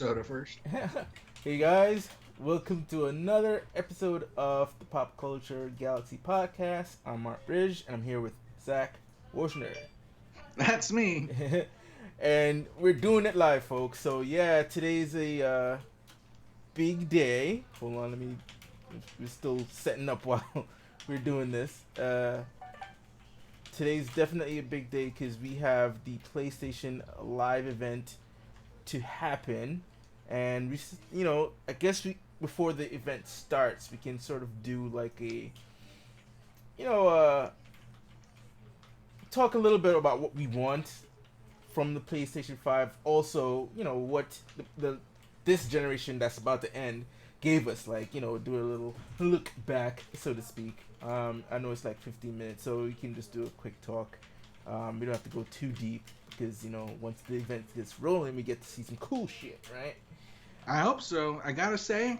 soda first. Hey guys, welcome to another episode of the Pop Culture Galaxy Podcast. I'm Mark Bridge, and I'm here with Zach Washner. That's me. And we're doing it live, folks. So yeah, today's a big day. Hold on, we're still setting up while we're doing this. Today's definitely a big day because we have the PlayStation Live event to happen, and I guess we before the event starts, we can sort of do like a, you know, talk a little bit about what we want from the PlayStation 5. Also, what the this generation that's about to end gave us, like, do a little look back, so to speak. I know it's like 15 minutes, so we can just do a quick talk. We don't have to go too deep because, once the event gets rolling, we get to see some cool shit, right? I hope so. I gotta say,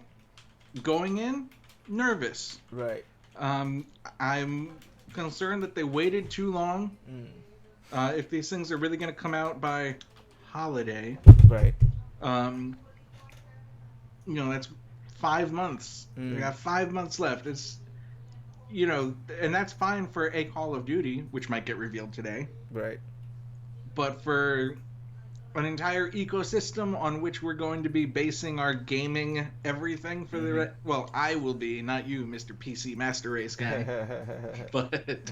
going in, nervous. Right. I'm concerned that they waited too long. If these things are really gonna come out by holiday, Right. That's 5 months. We got 5 months left. It's, and that's fine for a Call of Duty, which might get revealed today. Right. But for an entire ecosystem on which we're going to be basing our gaming everything for well, I will be, not you, Mr. PC Master Race guy. But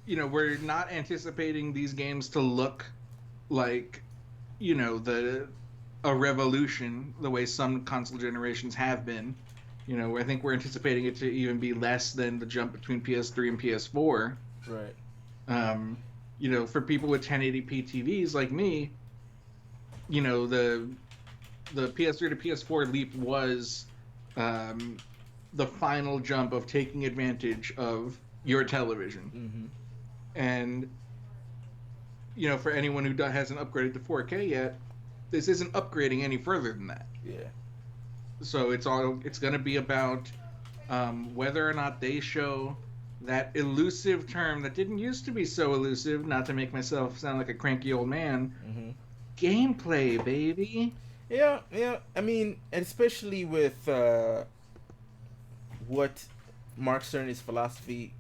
we're not anticipating these games to look like a revolution the way some console generations have been. I think we're anticipating it to even be less than the jump between PS3 and PS4. Right. For people with 1080p TVs like me, the PS3 to PS4 leap was the final jump of taking advantage of your television. And, for anyone who hasn't upgraded to 4K yet, this isn't upgrading any further than that. Yeah. So it's going to be about whether or not they show that elusive term that didn't used to be so elusive, not to make myself sound like a cranky old man. Gameplay, baby. Yeah. I mean, and especially with what Mark Cerny's philosophy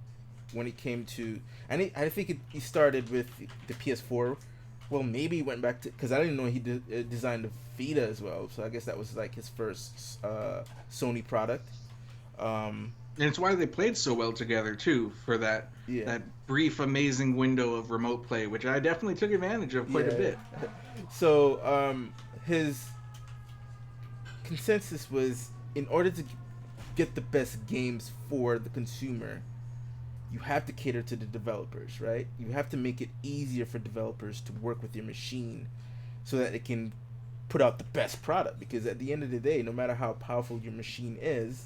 when it came to, and I think he started with the PS4. Well, maybe he went back to, because I didn't know he designed the Vita as well. So I guess that was like his first Sony product. And it's why they played so well together too, for that brief, amazing window of remote play, which I definitely took advantage of quite a bit. So his consensus was, in order to get the best games for the consumer, you have to cater to the developers, right? You have to make it easier for developers to work with your machine so that it can put out the best product. Because at the end of the day, no matter how powerful your machine is,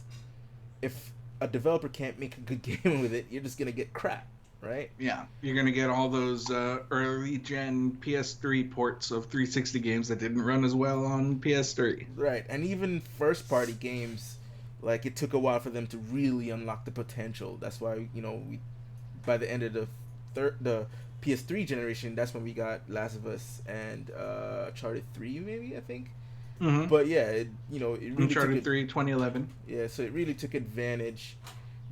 if a developer can't make a good game with it, you're just going to get crap, right? Yeah, you're going to get all those early gen PS3 ports of 360 games that didn't run as well on PS3. Right, and even first party games, like, it took a while for them to really unlock the potential. That's why, we, by the end of the PS3 generation, that's when we got Last of Us and Uncharted 3, maybe, I think. But yeah, it really Uncharted 3, 2011. Yeah, so it really took advantage.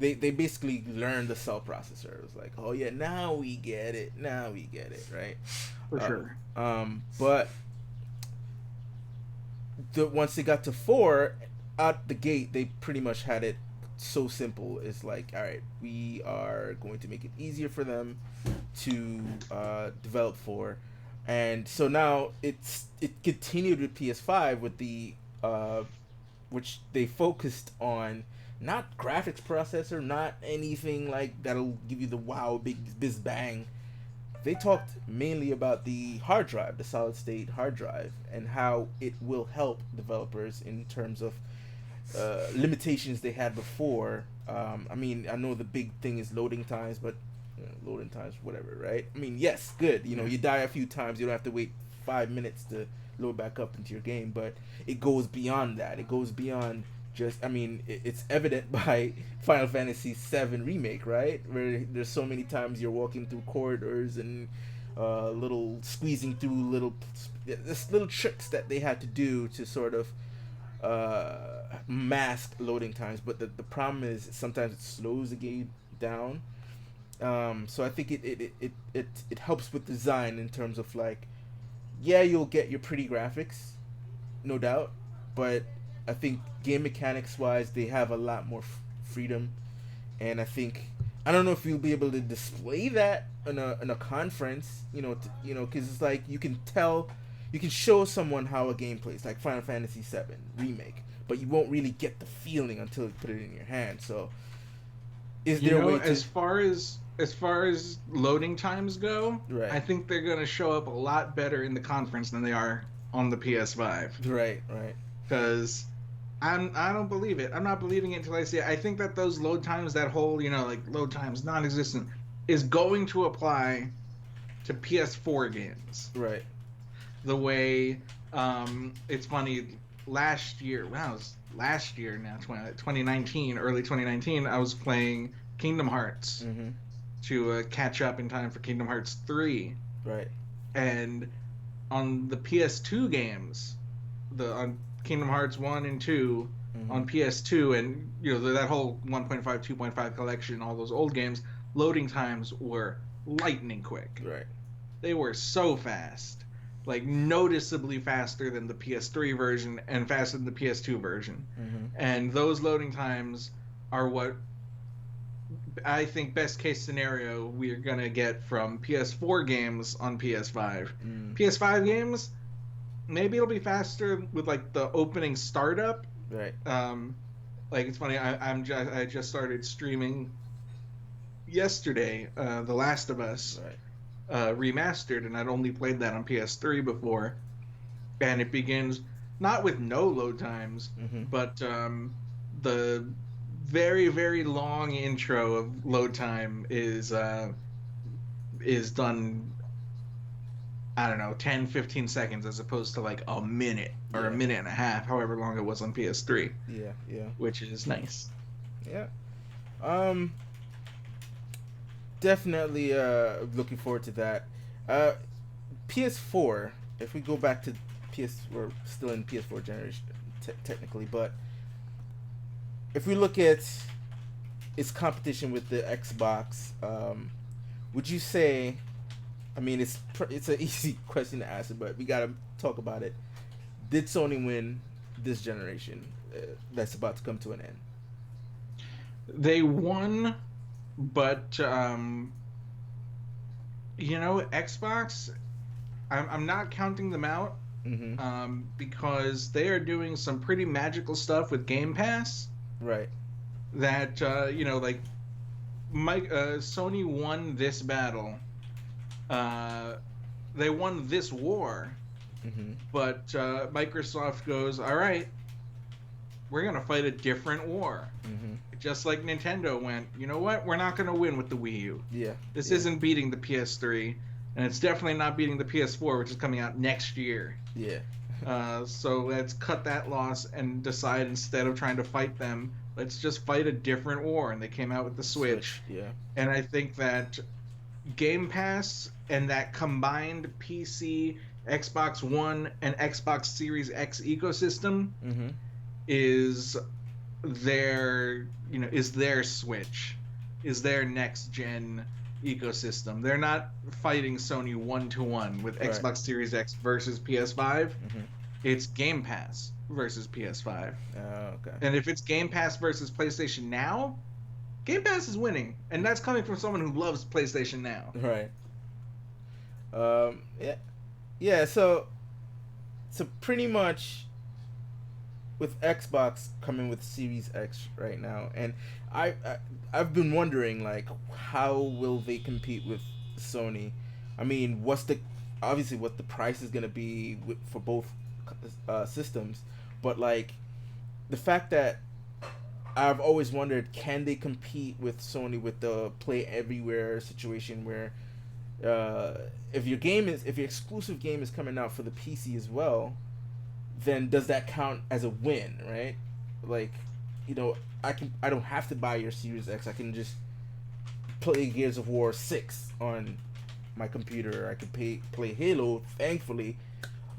They basically learned the cell processor. It was like, oh yeah, now we get it, right? For sure. But once they got to 4, out the gate, they pretty much had it so simple. It's like, all right, we are going to make it easier for them to develop for. And so now it continued with PS5 with the which they focused on, not graphics processor, not anything like that'll give you the wow big biz bang. They talked mainly about the hard drive, the solid state hard drive, and how it will help developers in terms of limitations they had before. I mean, I know the big thing is loading times, but loading times, whatever, right? I mean, yes, good. You die a few times, you don't have to wait 5 minutes to load back up into your game, but it goes beyond that. It goes beyond just, I mean, it's evident by Final Fantasy VII Remake, right? Where there's so many times you're walking through corridors and little squeezing through little there's little tricks that they had to do to sort of mask loading times, but the problem is sometimes it slows the game down. So I think it helps with design in terms of like, yeah, you'll get your pretty graphics, no doubt, but I think game mechanics wise, they have a lot more freedom, and I think I don't know if you'll be able to display that in a conference, because it's like you can tell, you can show someone how a game plays, like Final Fantasy VII remake, but you won't really get the feeling until you put it in your hand. So, is You there a know, way to? as far as loading times go, Right, I think they're gonna show up a lot better in the conference than they are on the PS5. right. Because I don't believe it. I'm not believing it until I see it. I think that those load times, that whole, like load times non-existent, is going to apply to PS4 games. Right. The way, it's funny, last year, wow, it was last year now, 2019, early 2019, I was playing Kingdom Hearts Mm-hmm. to catch up in time for Kingdom Hearts 3. Right. And on the PS2 games, on Kingdom Hearts 1 and 2 Mm-hmm. on PS2, and that whole 1.5, 2.5 collection, all those old games, loading times were lightning quick. Right. They were so fast, like noticeably faster than the PS3 version and faster than the PS2 version. Mm-hmm. And those loading times are what I think best case scenario we're gonna get from PS4 games on PS5. Mm. PS5 games, maybe it'll be faster with like the opening startup. Right. Like it's funny, I just started streaming yesterday, The Last of Us Right. remastered, and I'd only played that on PS3 before, and it begins not with no load times, Mm-hmm. but the very very long intro of load time is done, I don't know, 10-15 seconds, as opposed to like a minute or a Yeah. minute and a half, however long it was on PS3, Yeah. Yeah. which is nice. Yeah. Um. Definitely. Looking forward to that. Uh. PS4. If we go back to PS, we're still in PS4 generation technically, but if we look at its competition with the Xbox, would you say? I mean, it's an easy question to answer, but we gotta talk about it. Did Sony win this generation that's about to come to an end? They won, but Xbox, I'm not counting them out, Mm-hmm. because they are doing some pretty magical stuff with Game Pass Right. that like Sony won this battle. They won this war, Mm-hmm. but Microsoft goes, all right, we're gonna fight a different war. Mm-hmm. Just like Nintendo went, you know what? We're not gonna win with the Wii U. Yeah. This Yeah. isn't beating the PS3, and it's definitely not beating the PS4, which is coming out next year. Yeah. So let's cut that loss and decide, instead of trying to fight them, let's just fight a different war. And they came out with the Switch. Yeah. And I think that Game Pass and that combined PC, Xbox One, and Xbox Series X ecosystem Mm-hmm. is their Switch, is their next gen ecosystem. They're not fighting Sony 1-to-1 with Right. Xbox Series X versus PS5. Mm-hmm. It's Game Pass versus PS5. Okay. And if it's Game Pass versus PlayStation Now, Game Pass is winning, and that's coming from someone who loves PlayStation Now. Right. Yeah. Yeah. So pretty much with Xbox coming with Series X right now, and I've been wondering, like, how will they compete with Sony? I mean, what the price is gonna be for both systems, but like the fact that I've always wondered, can they compete with Sony with the play everywhere situation where if your exclusive game is coming out for the PC as well, then does that count as a win, right? Like, I don't have to buy your Series X. I can just play Gears of War 6 on my computer. I can play Halo, thankfully,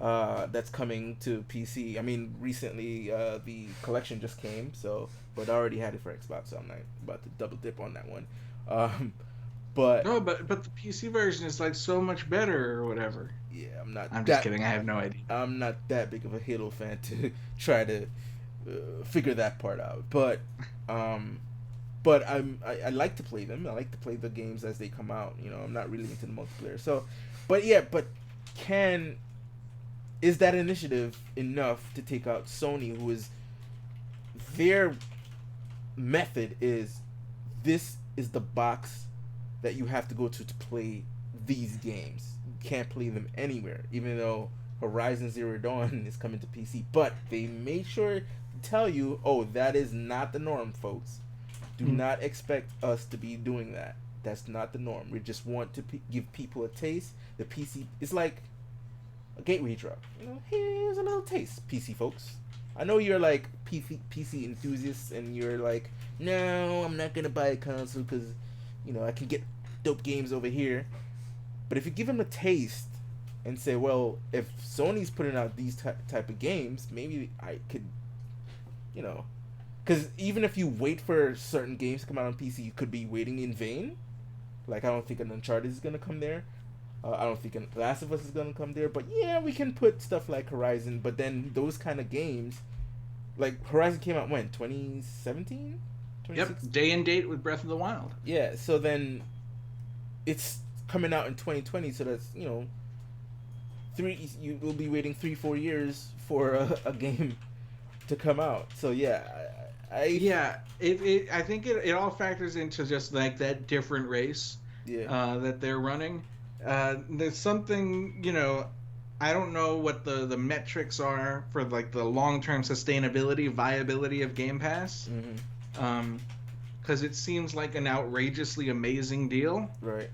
that's coming to PC. I mean, recently the collection just came, so but I already had it for Xbox, so I'm not about to double dip on that one. Um, but No, but the PC version is like so much better or whatever. yeah, I'm not I'm just that kidding. I have no idea. I'm not that big of a Halo fan to try to figure that part out. Um, but I like to play them. I like to play the games as they come out. You know, I'm not really into the multiplayer. So, but yeah, but can is that initiative enough to take out Sony, who is their method is this is the box that you have to go to play these games. You can't play them anywhere, even though Horizon Zero Dawn is coming to PC. But they make sure to tell you, oh, that is not the norm, folks. Do not expect us to be doing that. That's not the norm. We just want to give people a taste. The PC is like a gateway drug. You know, here's a little taste, PC folks. I know you're like PC enthusiasts, and you're like, no, I'm not gonna buy a console because, you know, I can get dope games over here. But if you give them a taste and say, well, if Sony's putting out these type of games, maybe I could, you know, because even if you wait for certain games to come out on PC, you could be waiting in vain. Like, I don't think an Uncharted is gonna come there. I don't think Last of Us is gonna come there. But yeah, we can put stuff like Horizon. But then those kind of games, like Horizon came out when 2017, Yep, day and date with Breath of the Wild. Yeah, so then it's coming out in 2020. So that's, you know, you will be waiting 3-4 years for a game to come out. So yeah, yeah, I think it all factors into just like that different race that they're running. There's something, you know, I don't know what the metrics are for like the long-term sustainability, viability of Game Pass. Because it seems like an outrageously amazing deal. Right.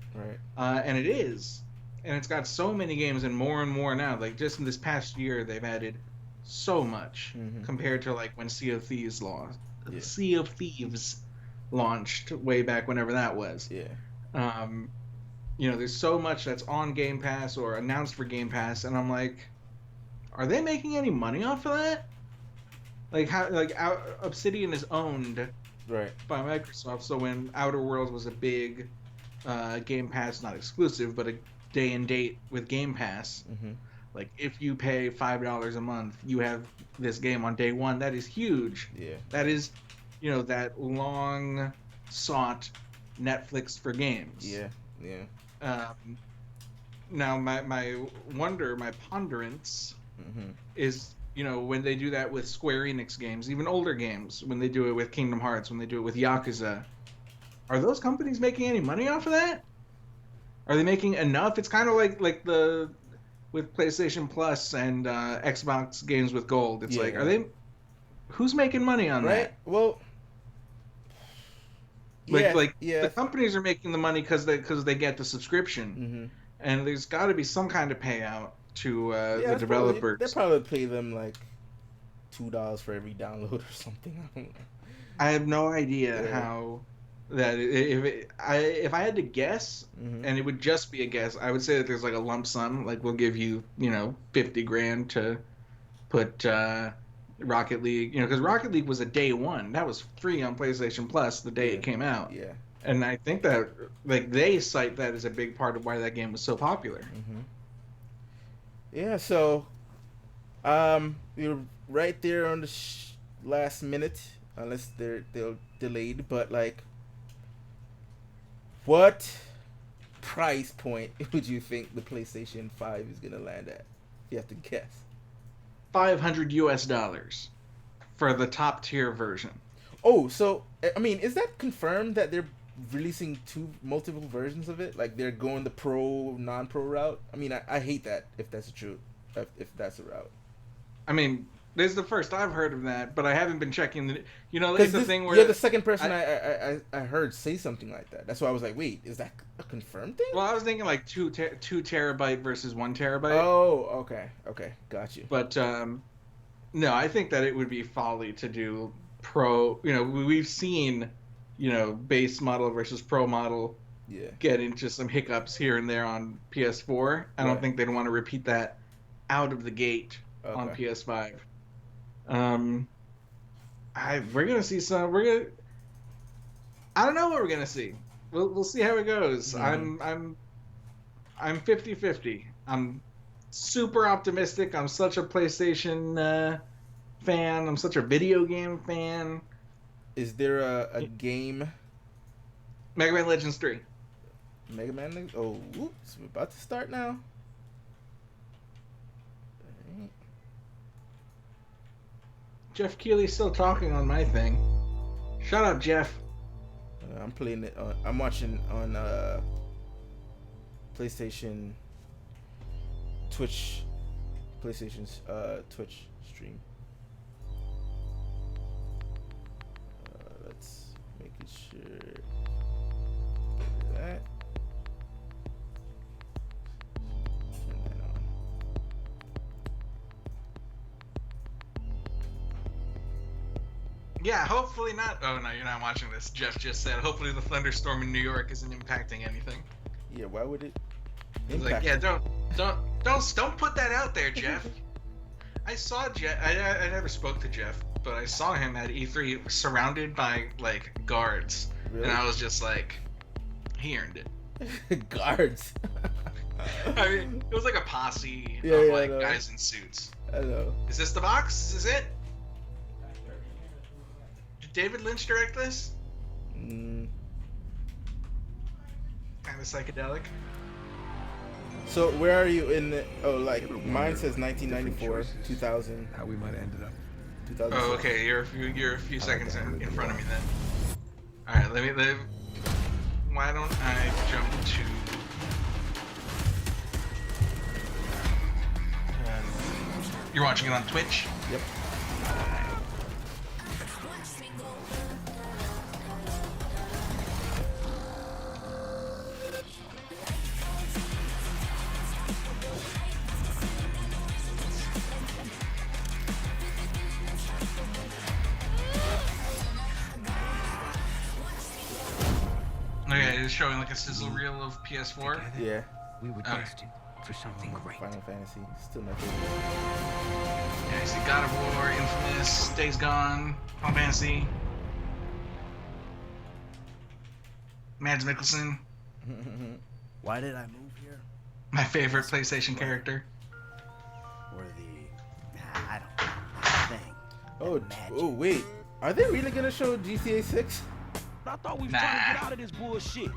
And it is. And it's got so many games and more now. Like just in this past year, they've added so much compared to like when Sea of Thieves launched way back whenever that was. Yeah. You know, there's so much that's on Game Pass or announced for Game Pass, and I'm like, are they making any money off of that? Like how Obsidian is owned right by Microsoft, so when Outer Worlds was a big Game Pass, not exclusive, but a day and date with Game Pass, like if you pay $5 a month, you have this game on day one. That is huge. Yeah. That is, you know, that long sought Netflix for games. Yeah. Now my wonder, my ponderance is, you know, when they do that with Square Enix games, even older games, when they do it with Kingdom Hearts, when they do it with Yakuza, are those companies making any money off of that? Are they making enough? It's kind of like the with PlayStation Plus and Xbox games with Gold. It's like, are they? Who's making money on that? Well, the companies are making the money because they get the subscription, and there's got to be some kind of payout to the developers. They probably pay them like $2 for every download or something. I have no idea how that if I had to guess, and it would just be a guess, I would say that there's like a lump sum, like we'll give you, you know, $50,000 to put Rocket League, you know, because Rocket League was a day one. That was free on PlayStation Plus the day it came out. Yeah. And I think that like they cite that as a big part of why that game was so popular. Yeah, so you're right there on the last minute, unless they're delayed. But like, what price point would you think the PlayStation 5 is gonna land at? You have to guess. $500 for the top tier version. Oh, so I mean, is that confirmed that they're releasing multiple versions of it? Like they're going the pro, non-pro route? I mean, I hate that if that's true. If that's a route. I mean, this is the first I've heard of that, but I haven't been checking the. You know, it's the thing where you're the second person I heard say something like that. That's why I was like, wait, is that a confirmed thing? Well, I was thinking like 2 terabyte versus 1 terabyte. Oh, okay, got you. But no, I think that it would be folly to do pro. You know, we've seen, you know, base model versus pro model get into some hiccups here and there on PS4. I don't think they'd want to repeat that out of the gate on PS5. We're gonna see some. I don't know what we're gonna see. We'll see how it goes. I'm 50-50. I'm super optimistic. I'm such a PlayStation fan. I'm such a video game fan. Is there a game? Mega Man Legends 3. Mega Man. Oh, whoops! We're about to start now. Alright. Jeff Keighley's still talking on my thing. Shut up, Jeff. I'm playing it. I'm watching on PlayStation Twitch. PlayStation's Twitch stream. Let's make it sure. That. Turn that on. Yeah, hopefully not. Oh no, you're not watching this. Jeff just said, hopefully the thunderstorm in New York isn't impacting anything. Yeah, why would it? He's like, yeah, don't put that out there, Jeff. I saw Jeff. I never spoke to Jeff, but I saw him at E3 surrounded by like guards, Really? and I was just like, he earned it. Guards. I mean, it was like a posse Yeah, of I like know. guys in suits. I know. Is this the box? Is this it? Did David Lynch direct this? Mm. Kind of psychedelic. So where are you in the? Oh, like Ever mine wonder says different 1994, choices, 2000, how we might have ended up. 2006. Oh, okay. You're a few seconds that in would front of be me then. All right, let me. Why don't I jump to? You're watching it on Twitch. Yep. Okay, it's showing like a sizzle reel of PS4. Yeah. We were Okay. destined for something great. Final Fantasy, still my favorite. Yeah, you see God of War, Infamous, Days Gone, Final Fantasy, Mads Mikkelsen, Why did I move here? my favorite PlayStation character. Or I don't know. That thing. Oh, Magic. oh wait, are they really gonna show GTA 6? I thought we was Nah. trying to get out of this bullshit.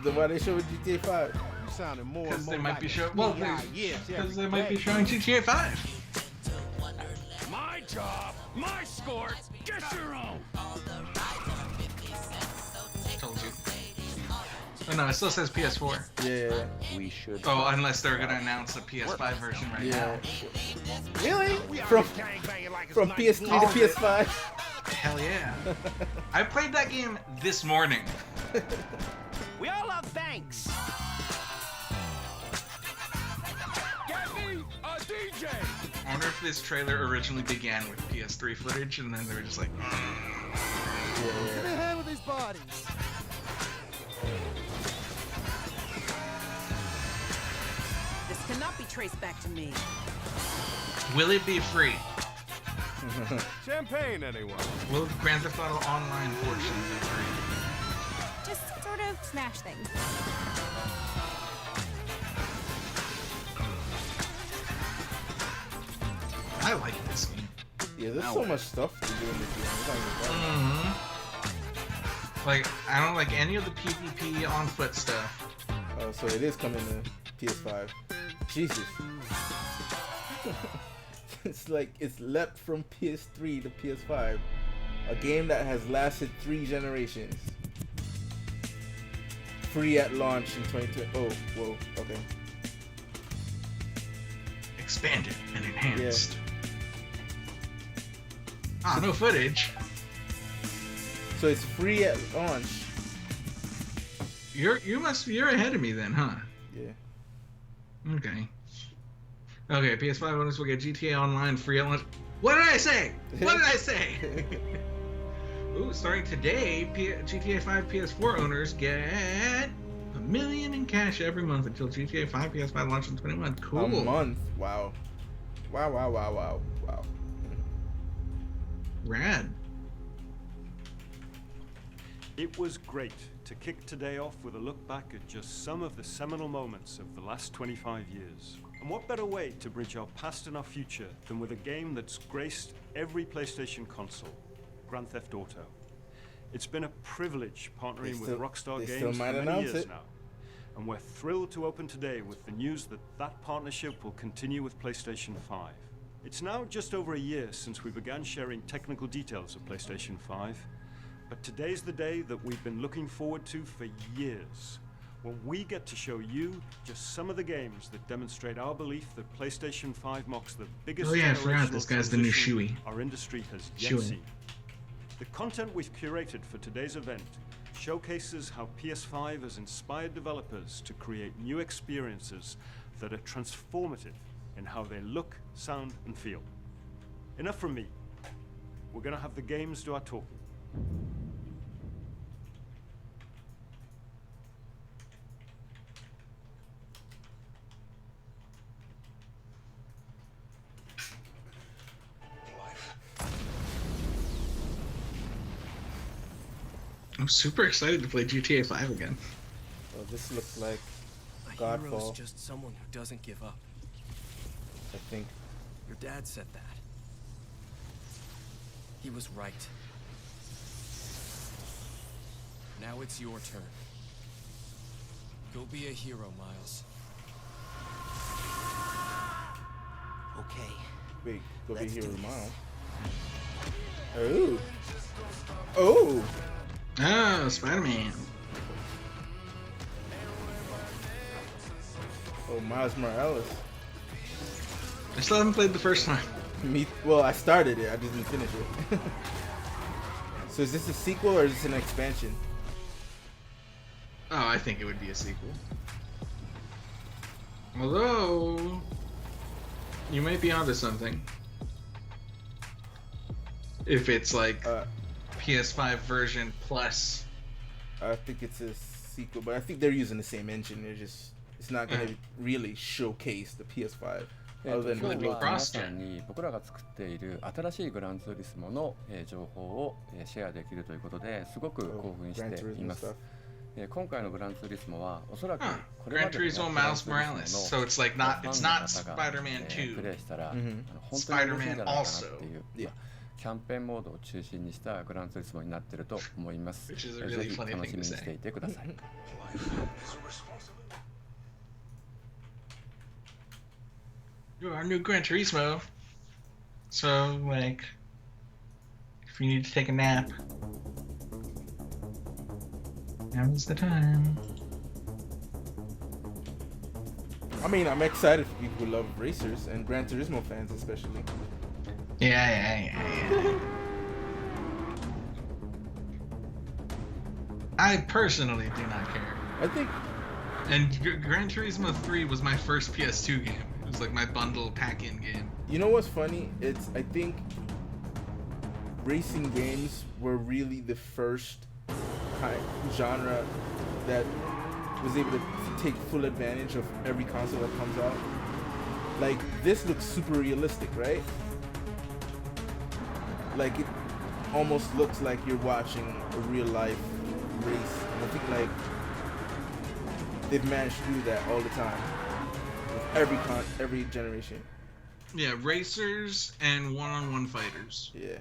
Then why they show GTA 5? You sounding more Because and they more might like be a showing. Well, yes, because every they might be day. showing GTA 5. My job, my score. Get your own. Told you. Oh no, it still says PS4. Yeah. We should. Oh, unless they're gonna announce a PS5 version right Yeah. now. Really? We out From here gangbanging like it's from night. PS3 to PS5? Hell yeah. I played that game this morning. We all love thanks. Get me a DJ. I wonder if this trailer originally began with PS3 footage and then they were just like, Get ahead with these bodies. This cannot be traced back to me. will it be free? Champagne, anyone? Will Grand Theft Auto Online portion be free? Just sort of smash things. I like this game. Yeah, there's so much stuff to do in this game. It's not even fun. Like, I don't like any of the PvP on foot stuff. Oh, so it is coming to PS5. Jesus. It's like it's leapt from PS3 to PS5. A game that has lasted 3 generations. Free at launch in 2020. Oh, whoa, okay. Expanded and enhanced. Ah, no footage. So it's free at launch. You're ahead of me then, huh? Yeah. Okay. Okay, PS5 owners will get GTA Online free at launch. What did I say? What did I say? Ooh, starting today, GTA 5 PS4 owners get $1 million in cash every month until GTA 5 PS5 launches in 21. Cool. A month. Wow. Wow. Rad. It was great to kick today off with a look back at just some of the seminal moments of the last 25 years. And what better way to bridge our past and our future than with a game that's graced every PlayStation console, Grand Theft Auto. It's been a privilege partnering with Rockstar Games for many years now. And we're thrilled to open today with the news that that partnership will continue with PlayStation 5. It's now just over a year since we began sharing technical details of PlayStation 5, but today's the day that we've been looking forward to for years, when we get to show you just some of the games that demonstrate our belief that PlayStation 5 marks the biggest I forgot this guy's the new transition Shuey. our industry has yet Shuey. seen. The content we've curated for today's event showcases how PS5 has inspired developers to create new experiences that are transformative in how they look, sound, and feel. Enough from me. We're gonna have the games do our talking. I'm super excited to play GTA 5 again. Well, this looks like A hero's Godfall. just someone who doesn't give up. I think. Your dad said that. He was right. Now it's your turn. Go be a hero, Miles. Okay. Wait, go be Let's here do tomorrow. this. Oh. Oh, Spider-Man. Oh, Miles Morales. I still haven't played the first time. Well, I started it. I just didn't finish it. So is this a sequel or is this an expansion? Oh, I think it would be a sequel. Although, you might be onto something. If it's like PS5 version plus. I think it's a sequel, but I think they're using the same engine. It's not gonna really showcase the PS5. 今 Other 日 than the は Cross 皆さんに僕らが作っている新しいグランツーリスモの情報をシェアできるということですごく興奮しています。今回のグランツーリスモはおそらく Huh. これま Gran での Turismo グラン Miles ツーリ Morales. ス So モの it's like ファ not ンの it's 方 not が Spider-Man プ 2. レイしたら Mhm. 本当に嬉しいんじゃないかなって Spider-Man いう Yeah. キャンペーンモードを中心にしたグランツーリスモになっていると思います。 Which is a ぜ really ひ funny 楽 thing し to みに say. していてください。You're our new Gran Turismo. So, like, if you need to take a nap, now's the time. I mean, I'm excited for people who love racers and Gran Turismo fans especially. Yeah. I personally do not care. I think And Gran Turismo 3 was my first PS2 game. It was like my bundle pack-in game. you know what's funny? I think racing games were really the first genre that was able to take full advantage of every console that comes out. Like, this looks super realistic, right? Like, it almost looks like you're watching a real life race. And I think, like, they've managed to do that all the time with every generation. Yeah, racers and one-on-one fighters Yeah.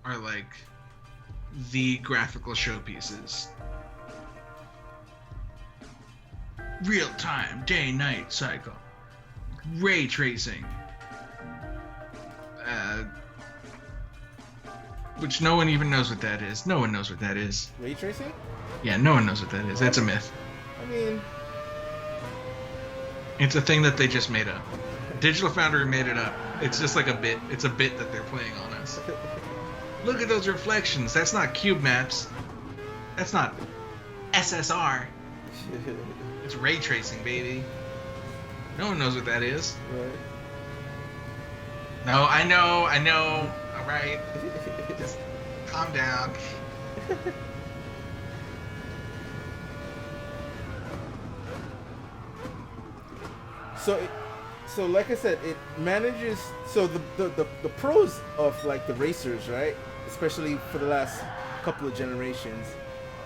are like the graphical showpieces. Real-time day-night cycle, ray tracing, which no one even knows what that is. No one knows what that is. Ray tracing? Yeah, no one knows what that is. That's a myth. I mean, It's a thing that they just made up. Digital Foundry made it up. It's just like a bit. It's a bit that they're playing on us. Look at those reflections. That's not cube maps. That's not SSR. It's ray tracing, baby. No one knows what that is. right. No, I know. All right. Just calm down. So like I said, it manages. So the pros of like the racers, right? Especially for the last couple of generations,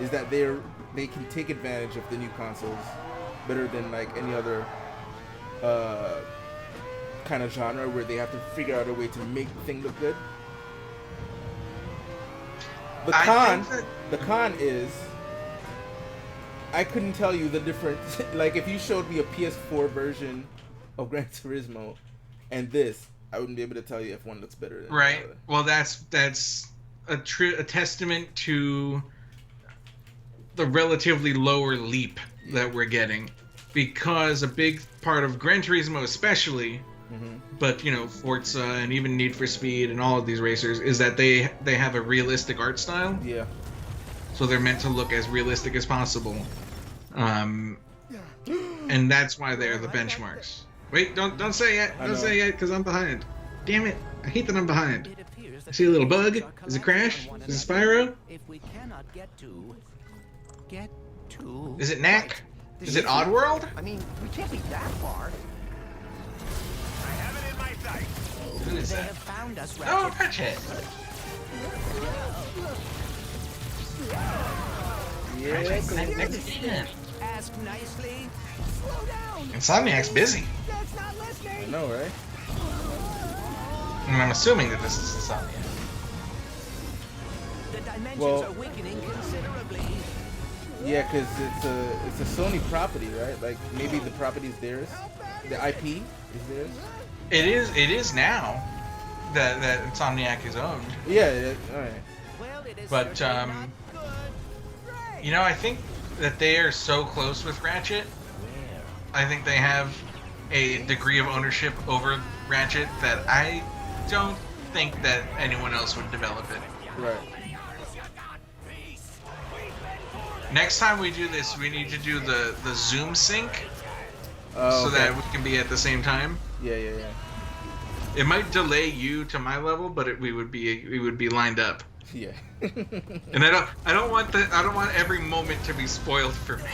is that they can take advantage of the new consoles better than like any other kind of genre where they have to figure out a way to make the thing look good. The con is I couldn't tell you the difference. Like if you showed me a PS4 version of Gran Turismo and this, I wouldn't be able to tell you if one looks better than right. the other. Well, that's a testament to the relatively lower leap that we're getting, because a big part of Gran Turismo especially, but you know, Forza and even Need for Speed and all of these racers, is that they have a realistic art style. Yeah. So they're meant to look as realistic as possible. And that's why they're the benchmarks. Wait, don't say it yet. Don't say it yet, because I'm behind. Damn it. I hate that I'm behind. I see a little bug. Is it Crash? Is it Spyro? If we cannot get to Is it Knack? Is it Oddworld? I mean, we can't be that far. I have it in my sight. Who is They that? have found us, Oh, Ratchet. Ratchet. Yeah. Ask nicely. Slow down. Insomniac's busy. That's not I listening. know, right? And I'm assuming that this is Insomniac. The dimensions Well- are weakening considerably. Yeah, because it's a Sony property, right? Like maybe the property is theirs, the IP is theirs. It is now that Insomniac is owned. Yeah. All right. Well, it is But, certainly not good. You know, I think that they are so close with Ratchet. I think they have a degree of ownership over Ratchet that I don't think that anyone else would develop it. Right. Next time we do this, we need to do the Zoom sync Oh, so okay. that we can be at the same time. Yeah. It might delay you to my level, but we would be lined up. Yeah. And I don't want every moment to be spoiled for me.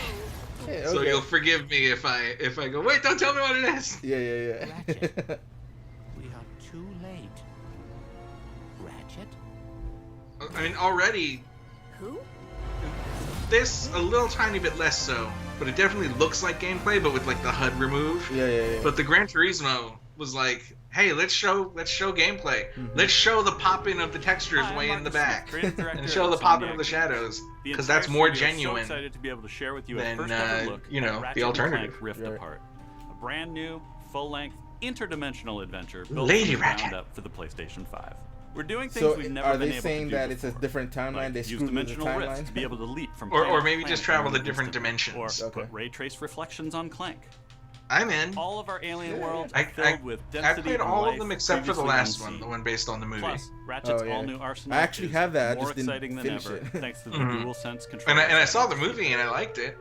Hey, So okay. you'll forgive me if I go, wait, don't tell me what it is. Yeah. Ratchet. We are too late. Ratchet? I mean, already Who? this a little tiny bit less so, but it definitely looks like gameplay, but with like the HUD removed. Yeah. But the Gran Turismo was like, hey, let's show gameplay. Let's show the popping of the textures way in the back, and show the popping of the shadows, because that's more genuine So excited to be able to share with you a than first ever look you know, at Ratchet the alternative. and Clank Rift Right. Apart, a brand new, full-length, interdimensional adventure built Lady from the ground Ratchet. up for the PlayStation 5. We're doing things So we've never are been they able saying to do that it's a before. different timeline? Like They use screwed with the dimensional rifts to be timeline. able to leap from Or planet maybe to just planet travel to in different distance, dimensions. or Okay. put ray trace reflections on Clank. I'm in. All of our alien worlds I are filled with I density played and all life of them except for the previously last unseen. one, the one based on the movie. Plus, Ratchet's Oh, yeah. all-new arsenal I actually is have that, I more just didn't exciting than finish ever, it. thanks to the Mhm. DualSense controller. And I saw the movie and I liked it.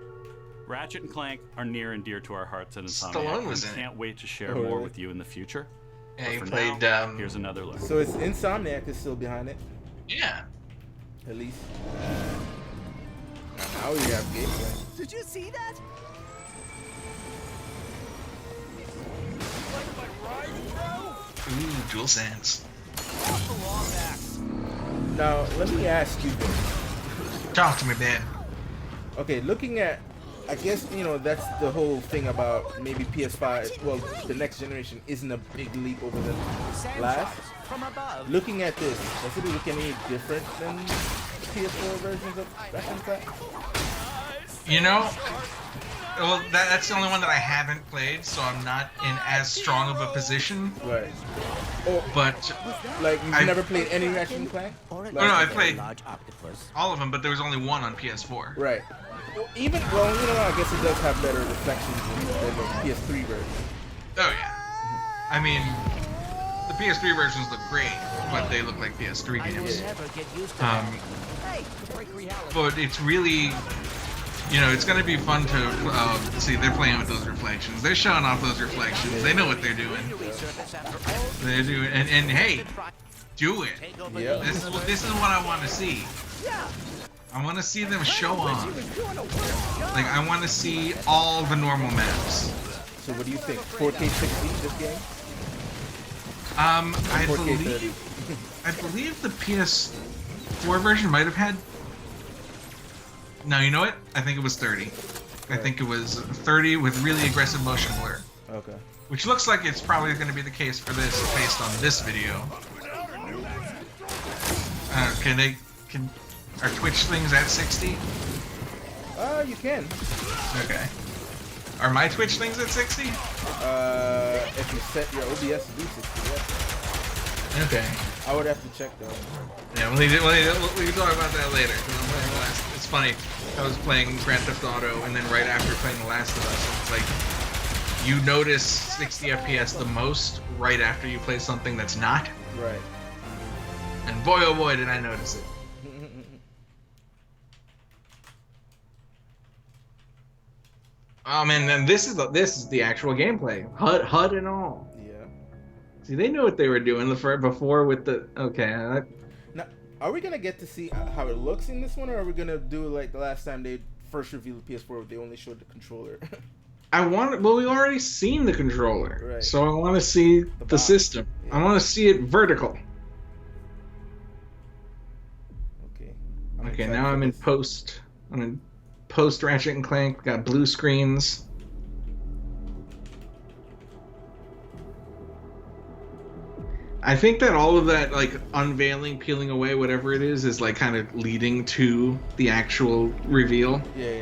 Ratchet and Clank are near and dear to our hearts at Insomniac. Stallone was We in it. can't wait to share Oh, more really? with you in the future. Yeah, But he for played. now, here's another look. So it's Insomniac is still behind it, Yeah. at least. Now we have gameplay. Did you see that? Ooh, DualSense. Now let me ask you this. Talk to me, babe. Okay, looking at, I guess, you know, that's the whole thing about maybe PS5, well, the next generation isn't a big leap over the last. From above. Looking at this, does it look any different than PS4 versions of Ratchet and Clank? You know, well, that's the only one that I haven't played, so I'm not in as strong of a position. Right. Oh, But like you've I've- never played any Ratchet and Clank? Or a no, I very played- large octopus. all of them, but there was only one on PS4. Right. Well, even, well, you know, I guess it does have better reflections than the PS3 version. Oh yeah. I mean, the PS3 versions look great, but they look like PS3 I will games. never get used to Um, that. Hey, break reality. But it's really, you know, it's gonna be fun to see. They're playing with those reflections. They're showing off those reflections. They know what they're doing. Resurface after all They're doing, and hey, do it. take over Yeah. the This is what I want to see. I want to see them show off. Like I want to see all the normal maps. So what do you think? 4K 60 this game? I 4K believe the PS4 version might have had. No, you know what? I think it was 30. I think it was 30 with really aggressive motion blur. Okay. Which looks like it's probably going to be the case for this based on this video. Are Twitch things at 60? You can. Okay. Are my Twitch things at 60? If you set your OBS to do 60, yeah. Okay. I would have to check though. Yeah, we can talk about that later. 'Cause I'm playing it's funny. I was playing Grand Theft Auto, and then right after playing The Last of Us, it's like you notice 60 FPS the most right after you play something that's not. Right. And boy, oh boy, did I notice it. Oh man, then this is the actual gameplay, HUD and all. Yeah. See, they knew what they were doing before with the Now, are we gonna get to see how it looks in this one, or are we gonna do like the last time they first revealed the PS4, where they only showed the controller? Well, we already seen the controller, right. So I want to see the system. Yeah. I want to see it vertical. Okay. Okay, now I'm in post. I'm in post Ratchet and Clank. Got blue screens. I think that all of that, like, unveiling, peeling away, whatever it is like kind of leading to the actual reveal. Yeah.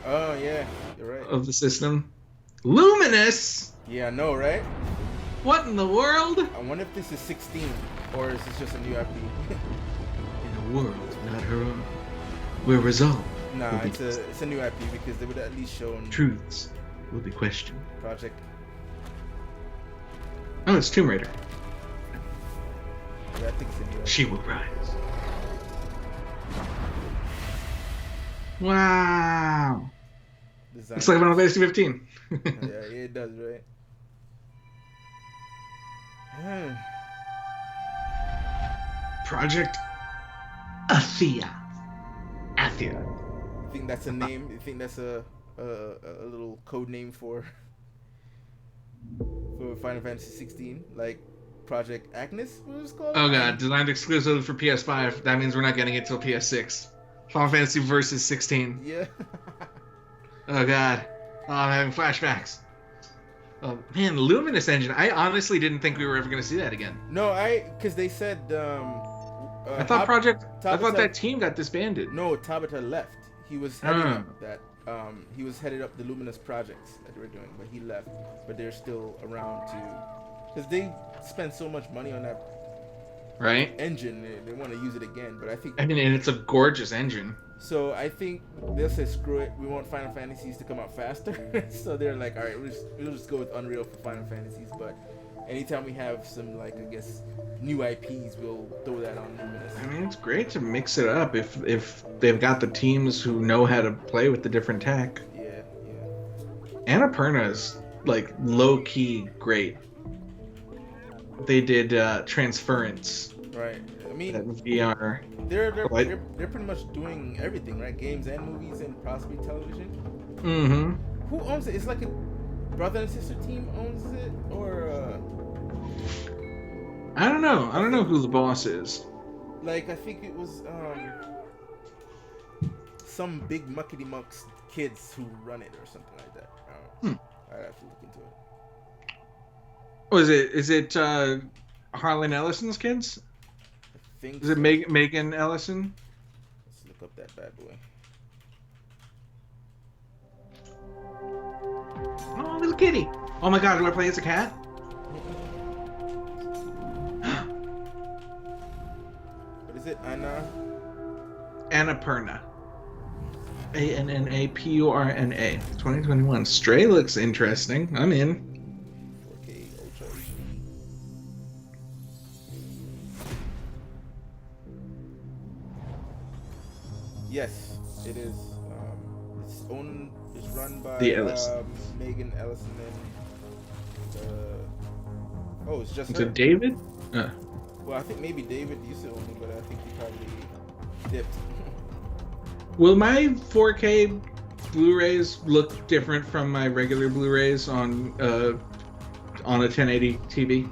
Oh, yeah. You're right. Of the system. Luminous! Yeah, I know, right? What in the world? I wonder if this is 16, or is this just a new IP? In a world not her own, where resolve. Nah, it's a new IP, because they would at least show truths will be questioned. Project. Oh, it's Tomb Raider. Yeah, I think it's a new IP. She will rise. Wow. Design. It's like Final Fantasy 15. Yeah, it does, right? Project Athia. You think that's a name? You think that's a little code name for Final Fantasy 16, like Project Agnes? What was it called? Oh god, designed exclusively for PS5. That means we're not getting it till PS6. Final Fantasy Versus 16. Yeah. Oh god. Oh, I'm having flashbacks. Oh man, Luminous Engine. I honestly didn't think we were ever gonna see that again. No, because they said I thought that team got disbanded. No, Tabata left. He was heading up that. He was headed up the Luminous projects that they were doing, but he left. But they're still around because they spent so much money on that engine. They want to use it again, but I think. I mean, and it's a gorgeous engine. So I think they'll say screw it. We want Final Fantasies to come out faster. So they're like, all right, we'll just go with Unreal for Final Fantasies. But anytime we have some, like, I guess, new IPs, we'll throw that on Luminous. I mean, it's great to mix it up if they've got the teams who know how to play with the different tech. Yeah. Annapurna is, like, low-key great. They did Transference. Right. I mean, that VR. They're pretty much doing everything, right? Games and movies and possibly television. Mm-hmm. Who owns it? It's like a brother and sister team owns it, or I don't know. I don't know who the boss is. Like, I think it was some big muckety mucks kids who run it or something like that. I'd have to look into it. Oh, is it Harlan Ellison's kids? I think is it Megan Ellison? Let's look up that bad boy. Oh, little kitty. Oh my god, do I play as a cat? What is it? Annapurna. Annapurna. 2021. Stray looks interesting. I'm in. 4K Ultra. It's run by Megan Ellison and it's just her. Is it David? Well, I think maybe David used to own it, but I think he probably dipped. Will my 4K Blu-rays look different from my regular Blu-rays on a 1080 TV.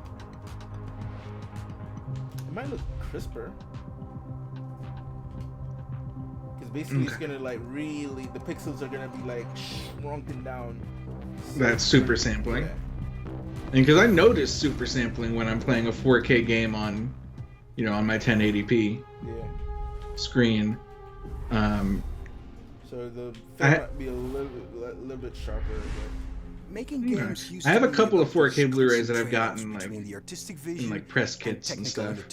It might look crisper. Because basically it's gonna like really, the pixels are gonna be like shrunken down. So That's super sampling. Yeah. And because I noticed super sampling when I'm playing a 4K game on, on my 1080p screen. So the film might be a little bit sharper. Making games I have a couple of 4K Blu-rays that I've gotten in press kits and stuff.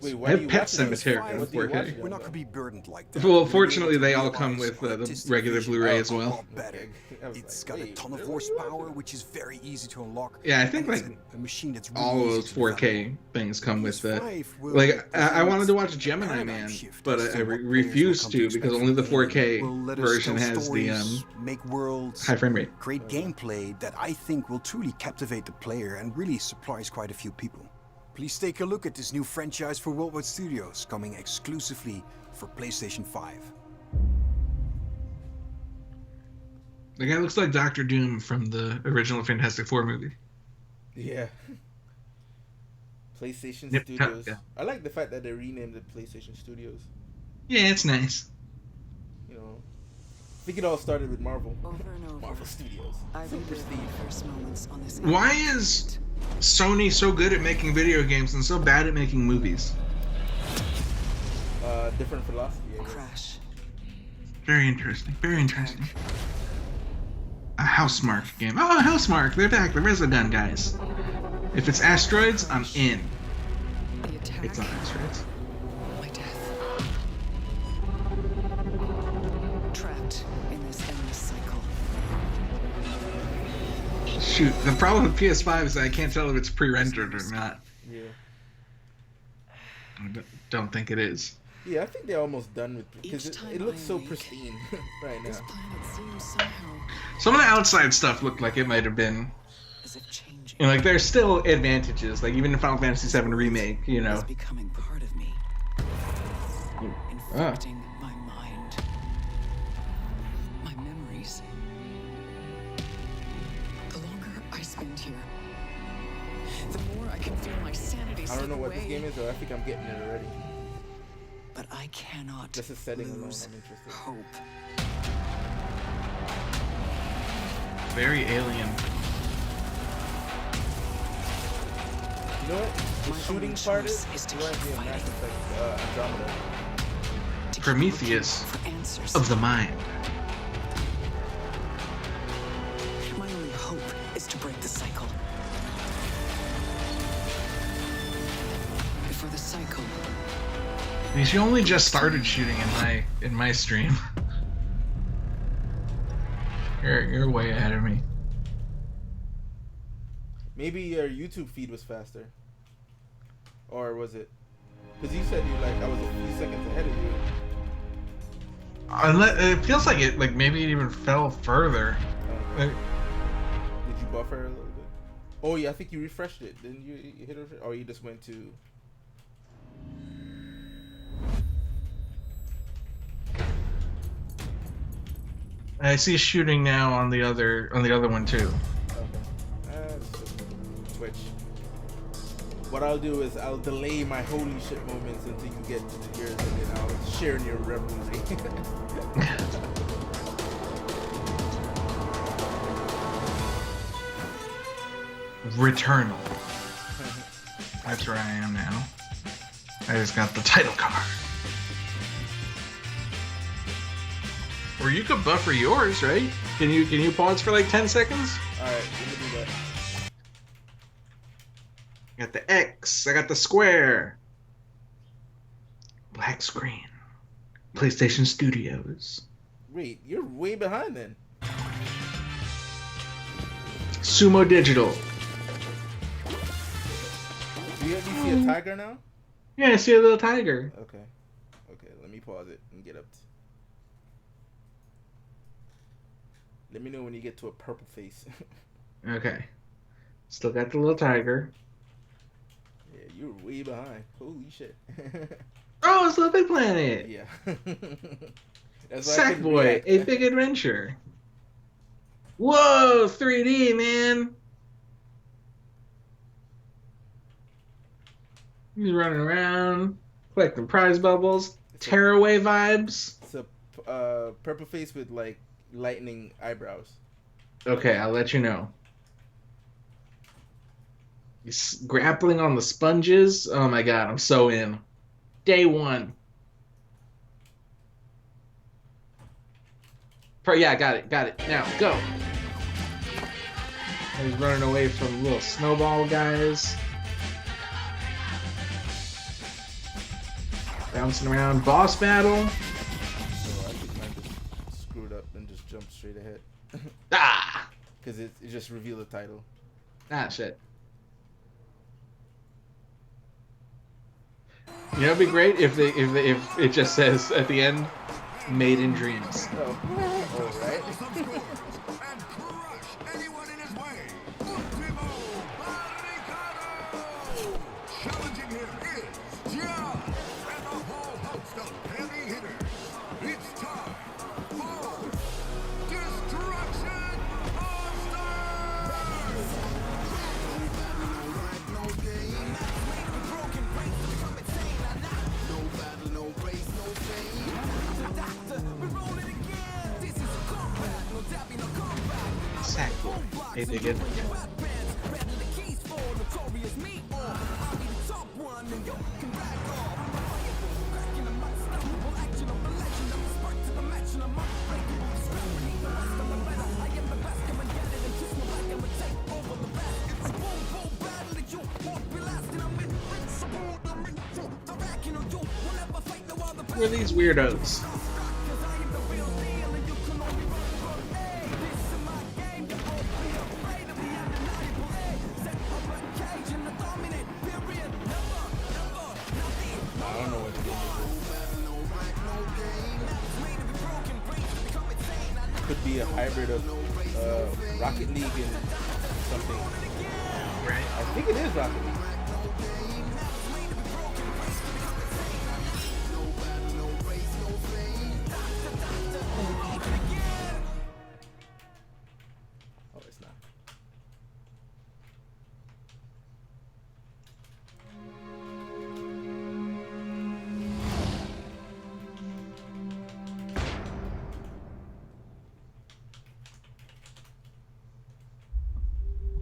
Wait, I have Pet Cemetery on 4K. We're not gonna be burdened like that. Well, fortunately, they all come with the regular Blu-ray as well. Better. It's got a ton of horsepower, which is very easy to unlock. Yeah, I think a machine that's really all of those 4K things come with that. I wanted to watch Gemini Man, but I refused to because only the 4K version has the high frame rate. Great gameplay that I think will truly captivate the player and really surprise quite a few people. Please take a look at this new franchise for Worldwide Studios, coming exclusively for PlayStation 5. The guy looks like Dr. Doom from the original Fantastic Four movie. Yeah. PlayStation Studios. Yeah. I like the fact that they renamed it PlayStation Studios. Yeah, it's nice. I think it all started with Marvel. Over and over. Marvel Studios. Why is Sony so good at making video games and so bad at making movies? Different philosophy. Crash. Very interesting. Very interesting. A Housemark game. Oh, Housemark! They're back. The Resogun guys. If it's asteroids, I'm in. It's not asteroids. My death. Trapped in this endless cycle. Shoot, the problem with PS5 is that I can't tell if it's pre-rendered or not. Yeah. I don't think it is. Yeah, I think they're almost done with it because it looks so pristine right now. This planet seems somehow Some of the outside stuff looked like it might have been. as if changing. There's still advantages, like even in Final Fantasy VII Remake, It's becoming part of me. Infecting my mind. My memories. The longer I spend here, the more I can feel my sanity slip away. I don't know what this game is, though. I think I'm getting it already. But I cannot just a setting alone, I'm lose interested. hope. Very alien. You know what? The shooting part is reminds me of Mass Effect Andromeda. Prometheus of the mind. My only hope is to break the cycle. Before the cycle. She only just started shooting in my stream. You're way ahead of me. Maybe your YouTube feed was faster, or was it? Because you said I was a few seconds ahead of you. It feels like it maybe it even fell further. Did you buffer a little bit? Oh yeah, I think you refreshed it. Didn't you hit refresh? Or you just went to? I see shooting now on the other one too. Okay. Switch. What I'll do is I'll delay my holy shit moments until you get to yours, and then I'll share in your revelry. Returnal. That's where I am now. I just got the title card. Or you could buffer yours, right? Can you pause for 10 seconds? Alright, let me do that. I got the X, I got the square. Black screen. PlayStation Studios. Wait, you're way behind then. Sumo Digital. Do you see a tiger now? Yeah, I see a little tiger. Okay, let me pause it and get up. Let me know when you get to a purple face. Okay. Still got the little tiger. Yeah, you're way behind. Holy shit. Oh, it's Little Big Planet. Yeah. Sackboy, A Big Adventure. Whoa, 3D, man. He's running around, collecting prize bubbles. Tearaway vibes. It's a purple face with like lightning eyebrows. Okay, I'll let you know. He's grappling on the sponges. Oh my god, I'm so in. Day one. Yeah, got it. Now, go. He's running away from little snowball guys. Bouncing around. Boss battle. Oh, I think mine just screwed up and just jumped straight ahead. Ah! Because it just revealed the title. Ah, shit. You know, it'd be great if it just says at the end, "Made in Dreams." Oh, oh right. Challenging him is John and a whole host of heavy hitters. It's time for Destruction All-Stars! No game, broken brains become insane. No battle, no race, no fame. Doctor, we're rolling again. This is a combat, no dabbing, no combat. Exactly. Hey, dig it. Who are these weirdos? I don't know what to do. Could be a hybrid of Rocket League and something. Right. I think it is Rocket League. Oh, it's not.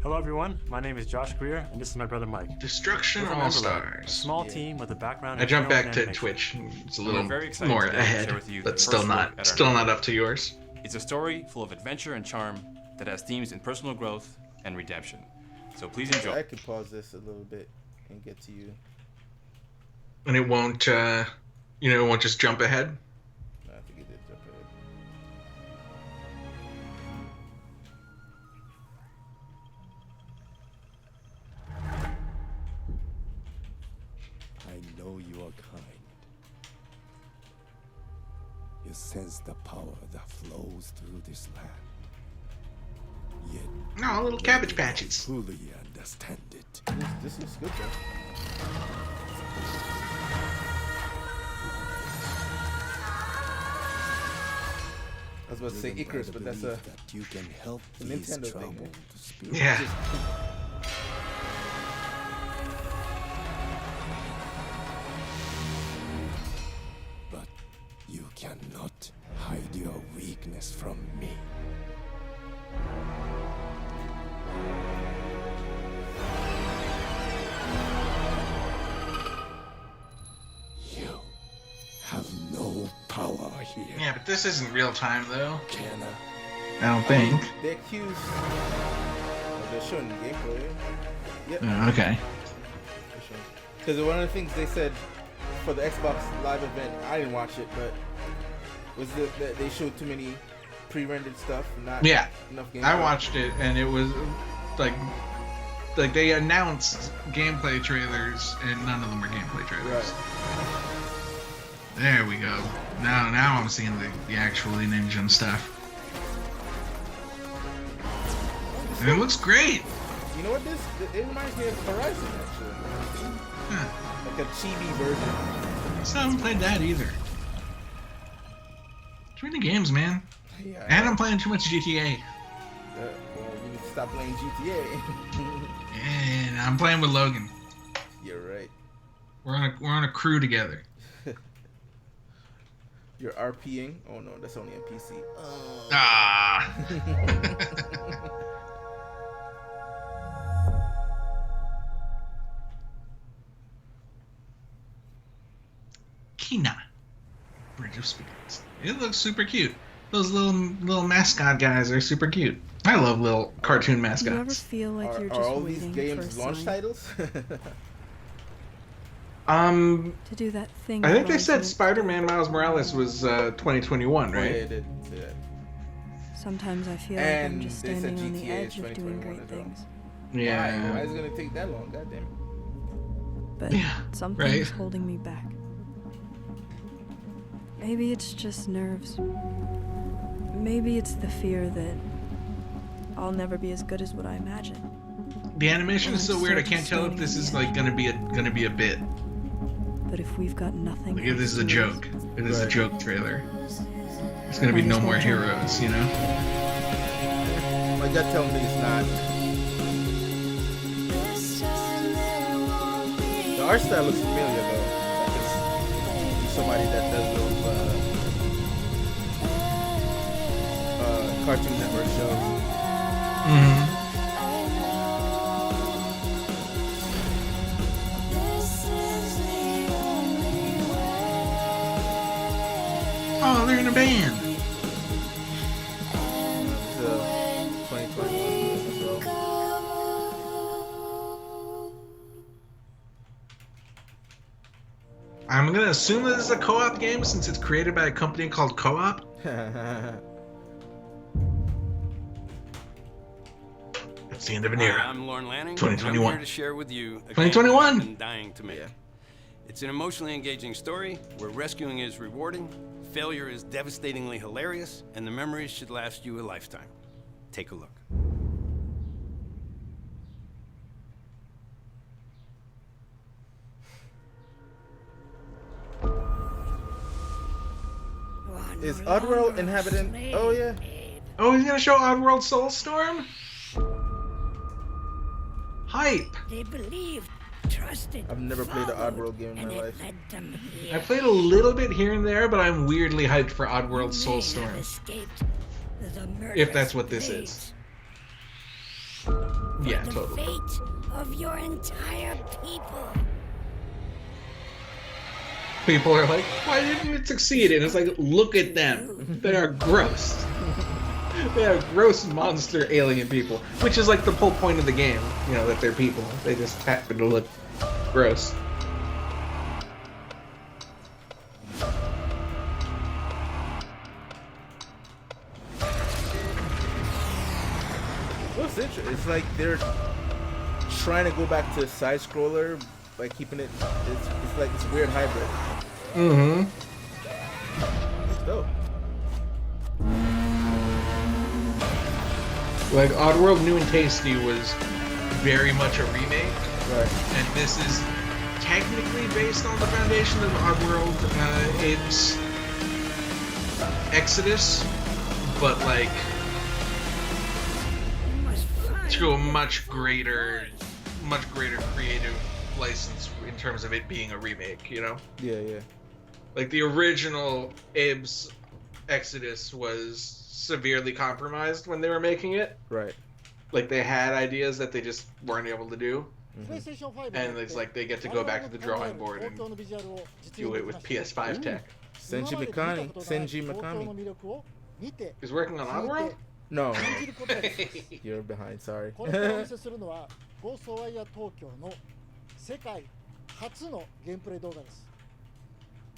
Hello everyone, my name is Josh Greer, and this is my brother Mike. Destruction We're from All Emberlight, Stars. a small team with a background I in jumped film back and to animation. Twitch. It's a We're little very excited more today to share ahead, with you but the still first look not at our still hero. not up to yours. It's a story full of adventure and charm that has themes in personal growth and redemption. So please enjoy. I could pause this a little bit and get to you. And it won't, it won't just jump ahead. No, I think it did jump ahead. I know you are kind. You sense the power that flows through this land. Yet, No, little cabbage patches. fully understand it. This looks good though. I was about to say Driven by Icarus, the but that's belief a that you can help a these Nintendo thing, troubled man. spirits. Yeah. But you cannot hide your weakness from me. You have no power here. Yeah, but this isn't real time though. Kenna. I don't think. They accused. Oh, they're showing the gameplay. Yep. Oh, okay. Because one of the things they said for the Xbox Live event, I didn't watch it, but was that they showed too many pre-rendered stuff, not Yeah, enough gameplay. I watched it and it was like they announced gameplay trailers and none of them were gameplay trailers. Right. There we go. Now I'm seeing the actual in-engine stuff. And it looks great. You know what it reminds me of Horizon actually. Huh. Like a chibi version. So I haven't played that either. Too many games, man. Yeah. And I'm playing too much GTA. Well, we need to stop playing GTA. And I'm playing with Logan. You're right. We're on a crew together. You're RPing? Oh no, that's only on PC. Ah. Kina, Bridge of Spirits. It looks super cute. Those little mascot guys are super cute. I love little cartoon mascots. You ever feel like you're just are all waiting these games for a launch sign titles? to do that thing? I think they Rise said meant- Spider-Man Miles Morales was 2021, right? Yeah, they did say that. Sometimes I feel like And I'm just they said standing on the GTA edge is of doing 2021 great as well. things. Yeah. Why is it gonna take that long? God damn it. But Yeah, something's right. holding me back. Maybe it's just nerves. Maybe it's the fear that I'll never be as good as what I imagine. The animation is so I'm weird. I so can't tell if this is like gonna be a bit. But if we've got nothing, Like if this is a else to lose, joke. It is a Right. joke trailer. It's gonna be Might no as well more jump. heroes, you know? My gut tells me it's not. The art style looks familiar though. It's somebody that does those Cartoon Network shows. Mm-hmm. Oh, they're in a band. It's 2021 as well. I'm gonna assume that this is a co-op game since it's created by a company called Co-op. That's the end of an era. I'm Lorne Lanning. 2021. I'm here to share with you a 2021. game I've been dying to make. It's an emotionally engaging story where rescuing is rewarding, failure is devastatingly hilarious, and the memories should last you a lifetime. Take a look. Is Oddworld inhabitant? Oh yeah. Oh, he's gonna show Oddworld Soulstorm? Hype! They believed, trusted. I've never played an Oddworld game in my life. I played a little bit here and there, but I'm weirdly hyped for Oddworld Soulstorm. If that's what this is. Yeah, the totally. fate of your entire people. People are like, why didn't it succeed? And it's like, look at them. They are gross. They are gross monster alien people. Which is like the whole point of the game, you know, that they're people. They just happen to look gross. What's interesting? It's like they're trying to go back to side scroller by keeping it. It's like this weird hybrid. Mm-hmm. It's dope. Like Oddworld New and Tasty was very much a remake. Right. And this is technically based on the foundation of Oddworld. It's Exodus, but like to a much greater creative license in terms of it being a remake, you know? Yeah, yeah. Like the original Ibs Exodus was severely compromised when they were making it. Right. Like they had ideas that they just weren't able to do. Mm-hmm. And it's like they get to go back to the drawing board and do it with PS5 tech. Senji Mikami. He's working on Oddworld? No. You're behind, sorry. これからお見せするのはゴーストワイヤー東京の世界初のゲームプレイ動画です。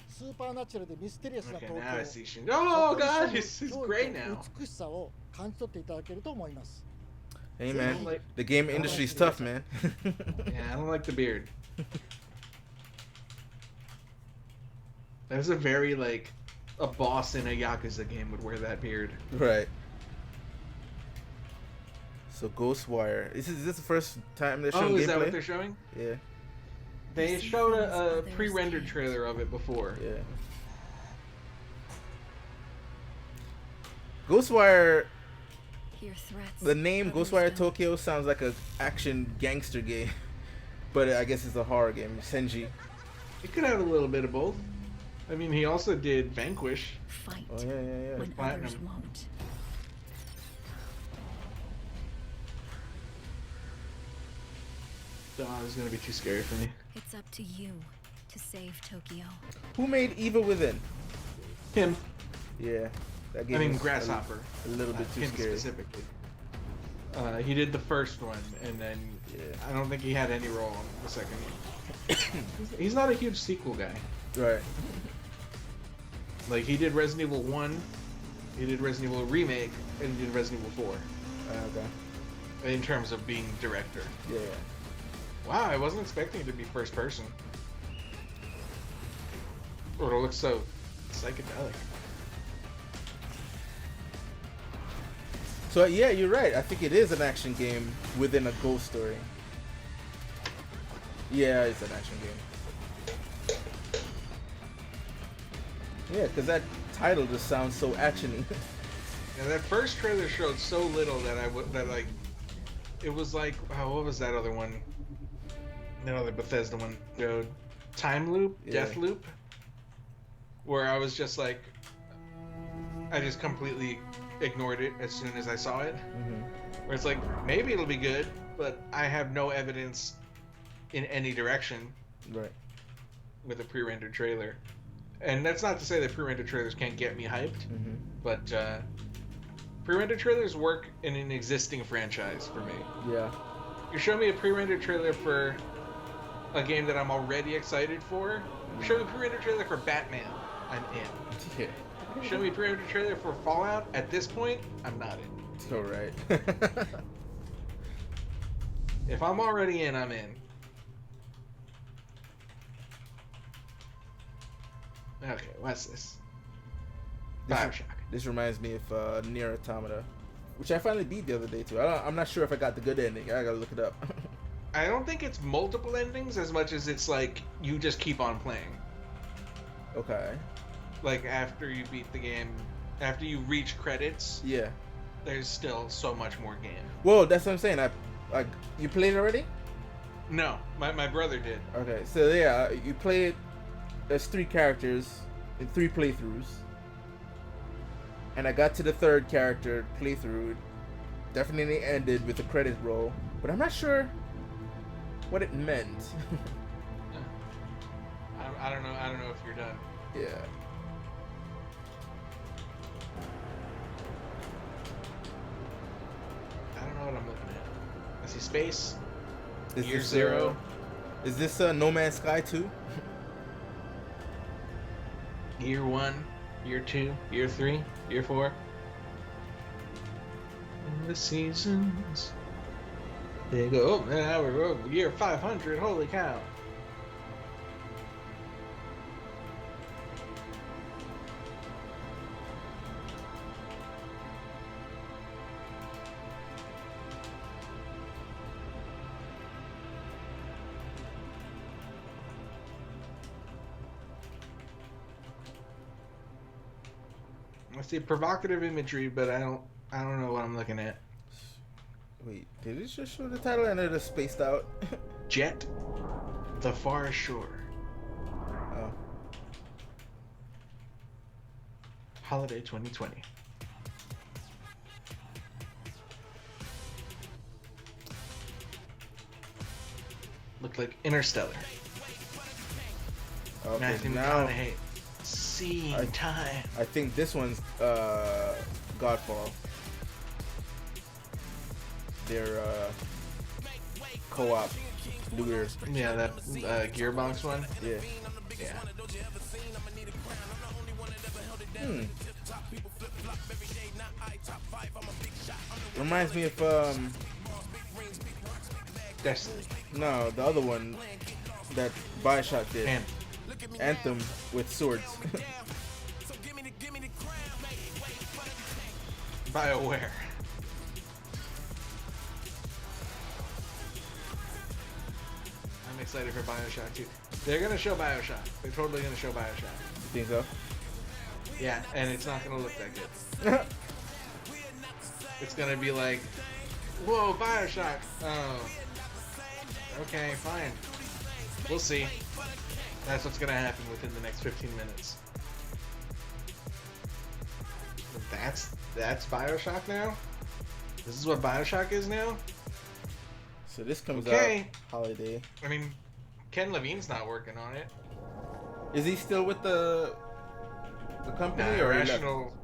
スーパーナチュラルでミステリアスな東 Okay, now I 京 see Shin. Oh god, he's gray now. 美しさを感じ取っていただけると思います。 Hey man, the game industry's tough, man. Yeah, I don't like the beard. That's a very like a boss in a Yakuza game would wear that beard. Right. So Ghostwire. Is this the first time they're showing gameplay? Oh, is that what they're showing? Yeah. They showed a pre-rendered trailer of it before. Yeah. Ghostwire Hear threats. The name others Ghostwire don't. Tokyo sounds like a action gangster game, but I guess it's a horror game. Senji. It could have a little bit of both. I mean, he also did Vanquish. Fight Oh yeah. when Platinum. others won't. Oh, it's gonna be too scary for me. It's up to you to save Tokyo. Who made Evil Within? Him. Yeah, that I game mean, was Grasshopper. a little bit too him scary. specifically. He did the first one, and then I don't think he had any role in the second one. He's not a huge sequel guy. Right. Like, he did Resident Evil 1, he did Resident Evil Remake, and he did Resident Evil 4. Okay. In terms of being director. Yeah. Wow, I wasn't expecting it to be first person. Or to look so psychedelic. So yeah, you're right. I think it is an action game within a ghost story. Yeah, it's an action game. Yeah, because that title just sounds so actiony. Yeah, that first trailer showed so little that it was like, oh, what was that other one? That other Bethesda one, Time Loop, Yeah. Death Loop, where I was just like, I just completely ignored it as soon as I saw it. Where it's like, maybe it'll be good, but I have no evidence in any direction. Right. With a pre-rendered trailer. And that's not to say that pre-rendered trailers can't get me hyped, but pre-rendered trailers work in an existing franchise for me. Yeah. You show me a pre-rendered trailer for a game that I'm already excited for. Show me a pre-rendered trailer for Batman, I'm in. Yeah. Show me a pre-rendered trailer for Fallout, at this point, I'm not in. So right. If I'm already in, I'm in. Okay, what's this? Bioshock. This reminds me of Nier Automata, which I finally beat the other day too. I'm not sure if I got the good ending. I gotta look it up. I don't think it's multiple endings as much as it's like you just keep on playing. Okay. Like after you beat the game, after you reach credits, Yeah. there's still so much more game. Well, that's what I'm saying. You played it already? No, my brother did. Okay, so yeah, you play it. There's 3 characters in 3 playthroughs, and I got to the 3rd character playthrough. It definitely ended with a credit roll, but I'm not sure what it meant. I don't know. I don't know if you're done. Yeah. I don't know what I'm looking at. I see space. Is Year this, Zero. Is this No Man's Sky 2? Year 1, Year 2, Year 3, Year 4. In the seasons. There you go. Oh, now we're over year 500. Holy cow. I see provocative imagery, but I don't know what I'm looking at. Wait, did it just show the title and it is spaced out? Jet, the Far Shore. Oh. Holiday 2020. Looked like Interstellar. Okay, Matthew now McConaughey. Seeing time. I think this one's Godfall. Their co-op looter. Yeah, that Gearbox one. Yeah. Yeah. Reminds me of Destiny. No, the other one that Bioshock did. Anthem with swords. BioWare. I'm excited for Bioshock too. They're gonna show Bioshock. They're totally gonna show Bioshock. You think so? Yeah, and it's not gonna look that good. it's gonna be like, whoa, Bioshock. Oh, okay, fine. We'll see. That's what's gonna happen within the next 15 minutes. That's Bioshock now? This is what Bioshock is now? So this comes Okay. out holiday. I mean, Ken Levine's not working on it. Is he still with the company or Irrational? he left?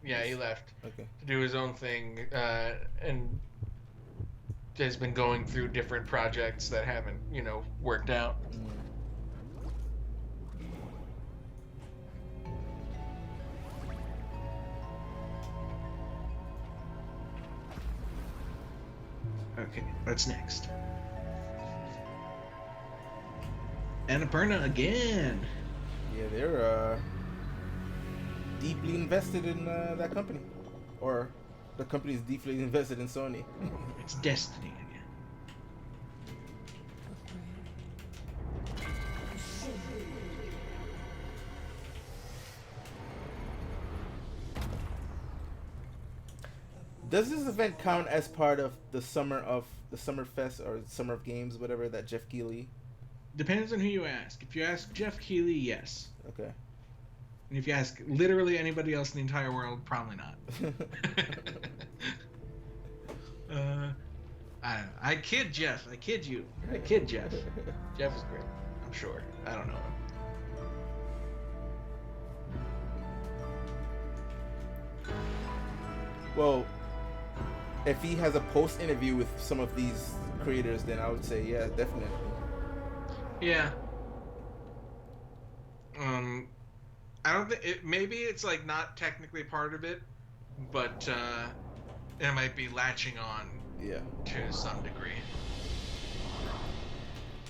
Yeah, he left. Okay. To do his own thing, and has been going through different projects that haven't, worked out. Okay, what's next? Annapurna again. Yeah, they're deeply invested in that company, or the company is deeply invested in Sony. It's Destiny again. Does this event count as part of the Summer Fest or Summer of Games, whatever that Jeff Keighley? Depends on who you ask. If you ask Jeff Keighley, yes. Okay. And if you ask literally anybody else in the entire world, probably not. I don't know. I kid Jeff. I kid you. I kid Jeff. Jeff is great. I'm sure. I don't know him. Well, if he has a post interview with some of these creators, then I would say, yeah, definitely. Yeah. I don't think it. Maybe it's like not technically part of it, but it might be latching on. Yeah. To some degree.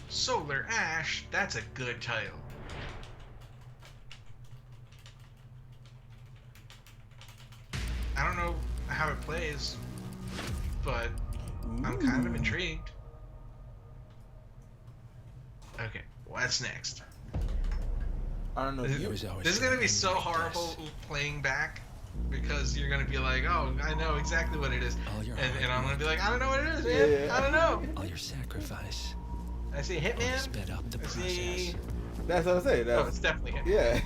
Solar Ash. That's a good title. I don't know how it plays, but I'm kind of intrigued. Okay, what's next? I don't know. This is gonna be so horrible playing back, because you're gonna be like, "Oh, I know exactly what it is," and I'm gonna be like, "I don't know what it is, man. I don't know." All your sacrifice. I see Hitman. Sped up the process. That's what I'm saying. Oh, it's definitely Hitman. Yeah.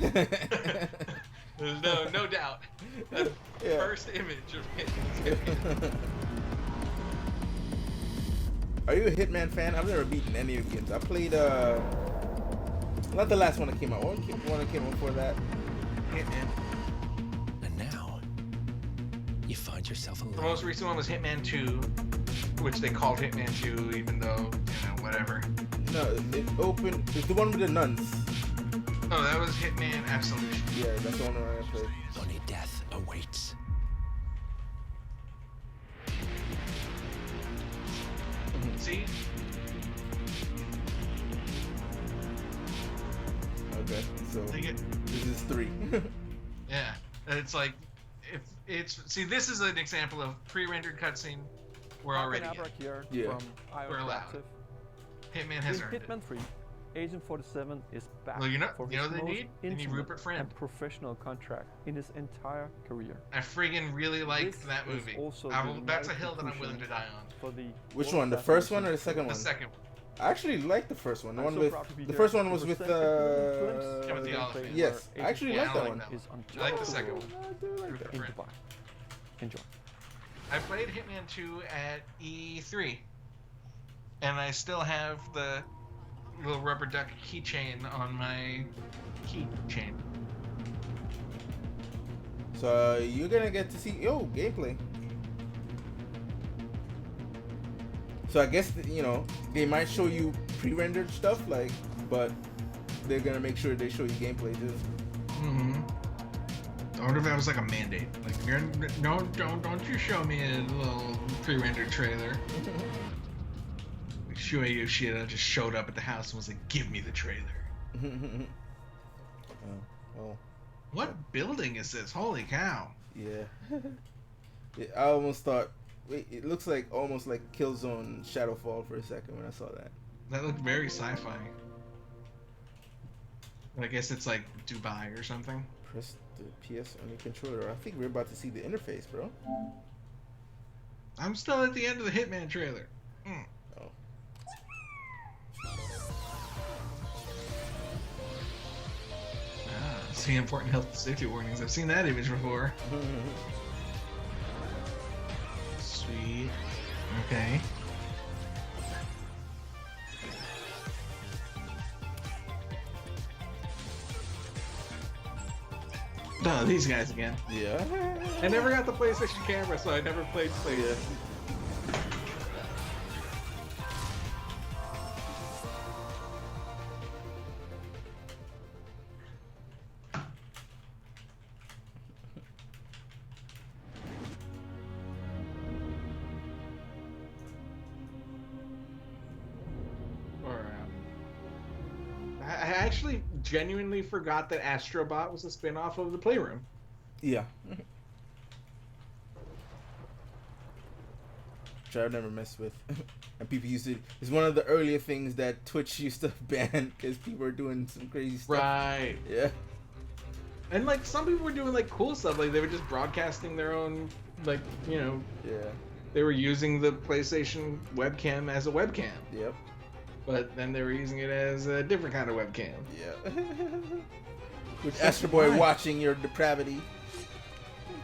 There's no doubt. That first image of Hitman is Hitman. Are you a Hitman fan? I've never beaten any of the games. I played not the last one that came out. One that came out before that. Hitman. And now you find yourself alone. The most recent one was Hitman 2, which they called Hitman 2, even though, whatever. No, it opened. It's the one with the nuns. Oh, that was Hitman Absolution. Yeah, that's the one I played. Only death awaits. See? Okay, so this is 3. Yeah, and it's like, if it's see, this is an example of pre-rendered cutscene. We're already here yeah. From we're allowed. Hitman has earned Hitman 3. Agent 47 is back Well, for you know his they most need? They need intimate Rupert Friend. and professional contract in his entire career. I friggin' really liked This that is movie. also That's a the hill that I'm willing to die on. For the Which one? The first one or the second one? The second one. I actually like the first one. The I'm one so with proud to be the here first one to was with present a glimpse with the elephant. Yes, I actually like that I one. like I like the second one. I do like that. in Dubai. Enjoy. I played Hitman 2 at E3, and I still have the little rubber duck keychain on my keychain. So you're gonna get to see gameplay. So I guess they might show you pre-rendered stuff, but they're gonna make sure they show you gameplay too. Mm-hmm. I wonder if that was like a mandate. Like, don't you show me a little pre-rendered trailer. Like, Shuei Yoshida just showed up at the house and was like, "Give me the trailer." Oh. What building is this? Holy cow! Yeah. I almost thought. Wait, it looks like almost like Killzone Shadowfall for a second when I saw that. That looked very sci-fi. I guess it's like Dubai or something. Press the PS on your controller. I think we're about to see the interface, bro. I'm still at the end of the Hitman trailer. Oh. See important health and safety warnings. I've seen that image before. Sweet. Okay. Oh, these guys again. Yeah. I never got the PlayStation camera, so I never played PlayStation. I actually genuinely forgot that Astrobot was a spin-off of the Playroom. Yeah. Which I've never messed with. And people used to... It's one of the earlier things that Twitch used to ban because people were doing some crazy stuff. Right. Yeah. And, like, some people were doing, like, cool stuff. Like, they were just broadcasting their own, like, you know... Yeah. They were using the PlayStation webcam as a webcam. Yep. But then they were using it as a different kind of webcam. Yeah. With Astro Boy watching your depravity.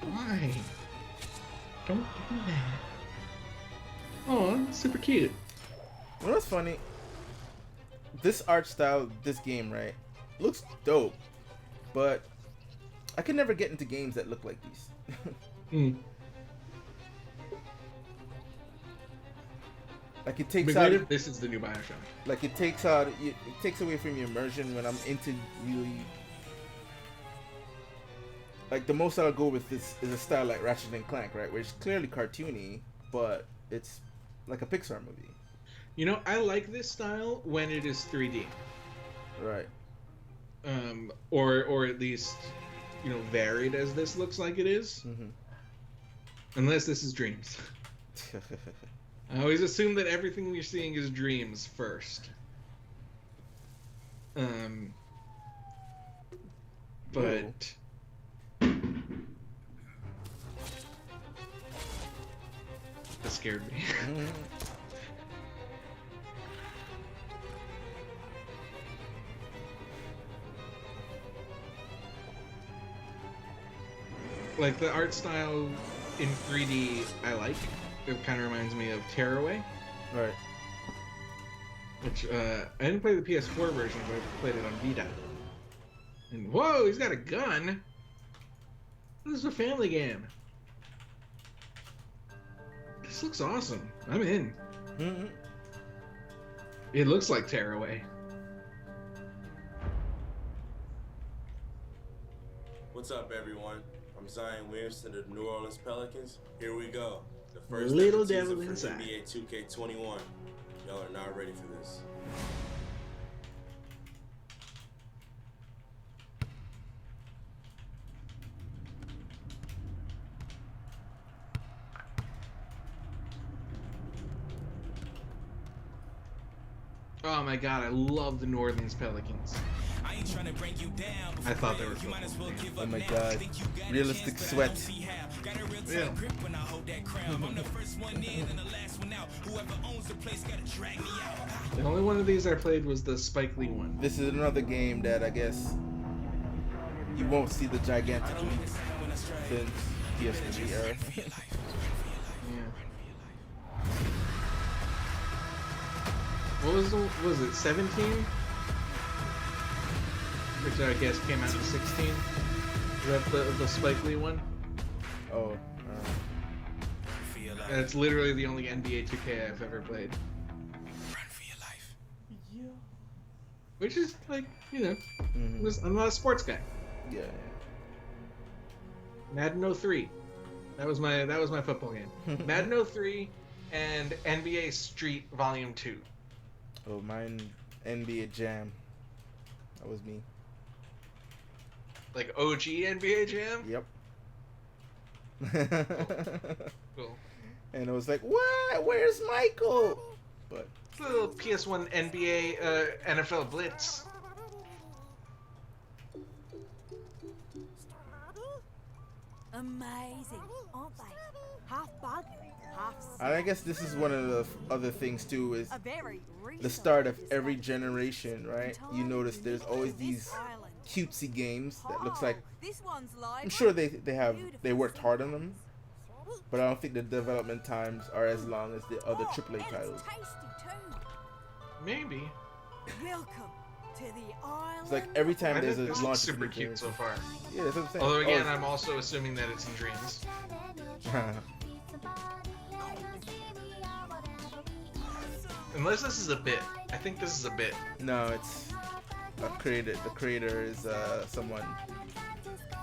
Why? Don't do that. Oh, super cute. You know what's funny? This art style, this game, right, looks dope. But I could never get into games that look like these. Like it takes out. This is the new Bioshock. Like it takes out. It takes away from your immersion when I'm into really. Like the most I'll go with this is a style like Ratchet and Clank, right? Where it's clearly cartoony, but it's like a Pixar movie. You know, I like this style when it is 3D. Right. Or at least, you know, varied as this looks like it is. Unless this is Dreams. I always assume that everything we're seeing is Dreams first. But that scared me. Like the art style in 3D, I like. It kind of reminds me of Tearaway. Right. Which, I didn't play the PS4 version, but I played it on Vita. And whoa, he's got a gun! This is a family game. This looks awesome. I'm in. It looks like Tearaway. What's up, everyone? I'm Zion Williamson of the New Orleans Pelicans. Here we go. The first Little ever devil teaser inside. for NBA 2K21. Y'all are not ready for this. Oh my god, I love the New Orleans Pelicans. I thought they were cool. Oh my god. Realistic sweat. Yeah. The only one of these I played was the Spike Lee one. This is another game that I guess you won't see the gigantic leap since PS3 era. What was it 17? Which I guess came out in 16. Is that the Spike Lee one? Oh. That's literally the only NBA 2K I've ever played. Which is like, you know, I'm not a sports guy. Yeah. Madden 03. That was my football game. Madden 03 and NBA Street Volume 2. Oh, mine NBA Jam. That was me. Like OG NBA Jam? Yep. Cool. And it was like, what? Where's Michael? But it's a little PS1 NBA NFL Blitz. Amazing, aren't they? Half bug, half And I guess this is one of the other things too, is a very the start of every generation, right? You notice there's always these cutesy games that looks like, This one's live. I'm sure they worked hard on them, but I don't think the development times are as long as the other AAA titles. Maybe. Welcome to the island. It's like every time there's a this launch is super of a new cute game. so far. Yeah, that's what I'm saying. Although again, I'm also assuming that it's in dreams. Unless this is a bit. I think this is a bit. No, it's a creator. The creator is someone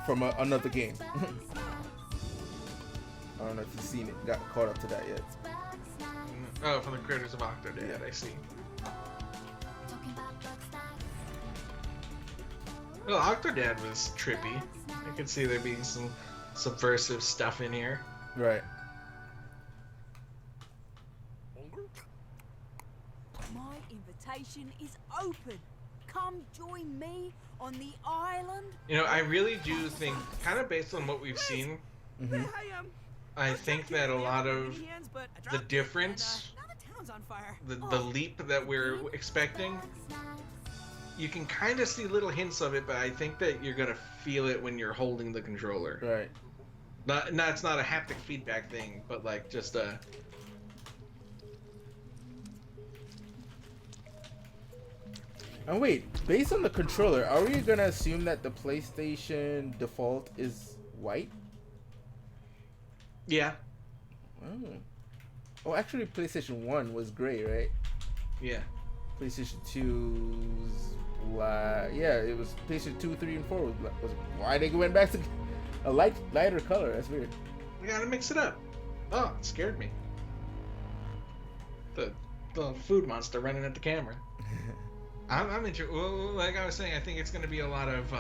from another game. I don't know if you've seen it, got caught up to that yet. Oh, from the creators of Octodad, yeah. I see. Well, Octodad was trippy. I could see there being some subversive stuff in here. Right. My invitation is open. Come join me on the island. You know, I really do think, kind of based on what we've seen, I think that a lot of the difference, the leap that we're expecting, you can kind of see little hints of it, but I think that you're gonna feel it when you're holding the controller. Right. It's not a haptic feedback thing, but like just a. And wait, based on the controller, are we gonna assume that the PlayStation default is white? Yeah. Oh. Oh, actually, PlayStation 1 was gray, right? Yeah. PlayStation 2's black. Yeah, it was PlayStation 2, 3, and 4 was black. Why they went back to a lighter color? That's weird. We gotta mix it up. Oh, it scared me. The food monster running at the camera. I'm interested. Well, like I was saying, I think it's gonna be a lot of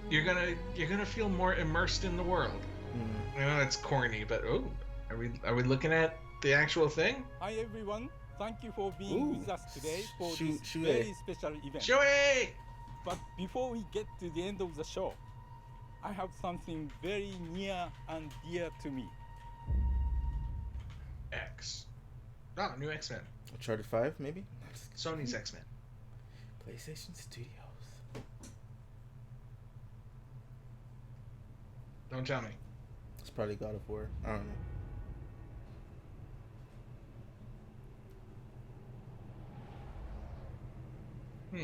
you're gonna feel more immersed in the world. I know it's corny, but are we looking at the actual thing? Hi everyone, thank you for being with us today for this very special event. Shuei! But before we get to the end of the show, I have something very near and dear to me. X. Oh, new X-Men. Uncharted 5, maybe? Sony's X-Men. PlayStation Studios. Don't tell me. It's probably God of War. I don't know.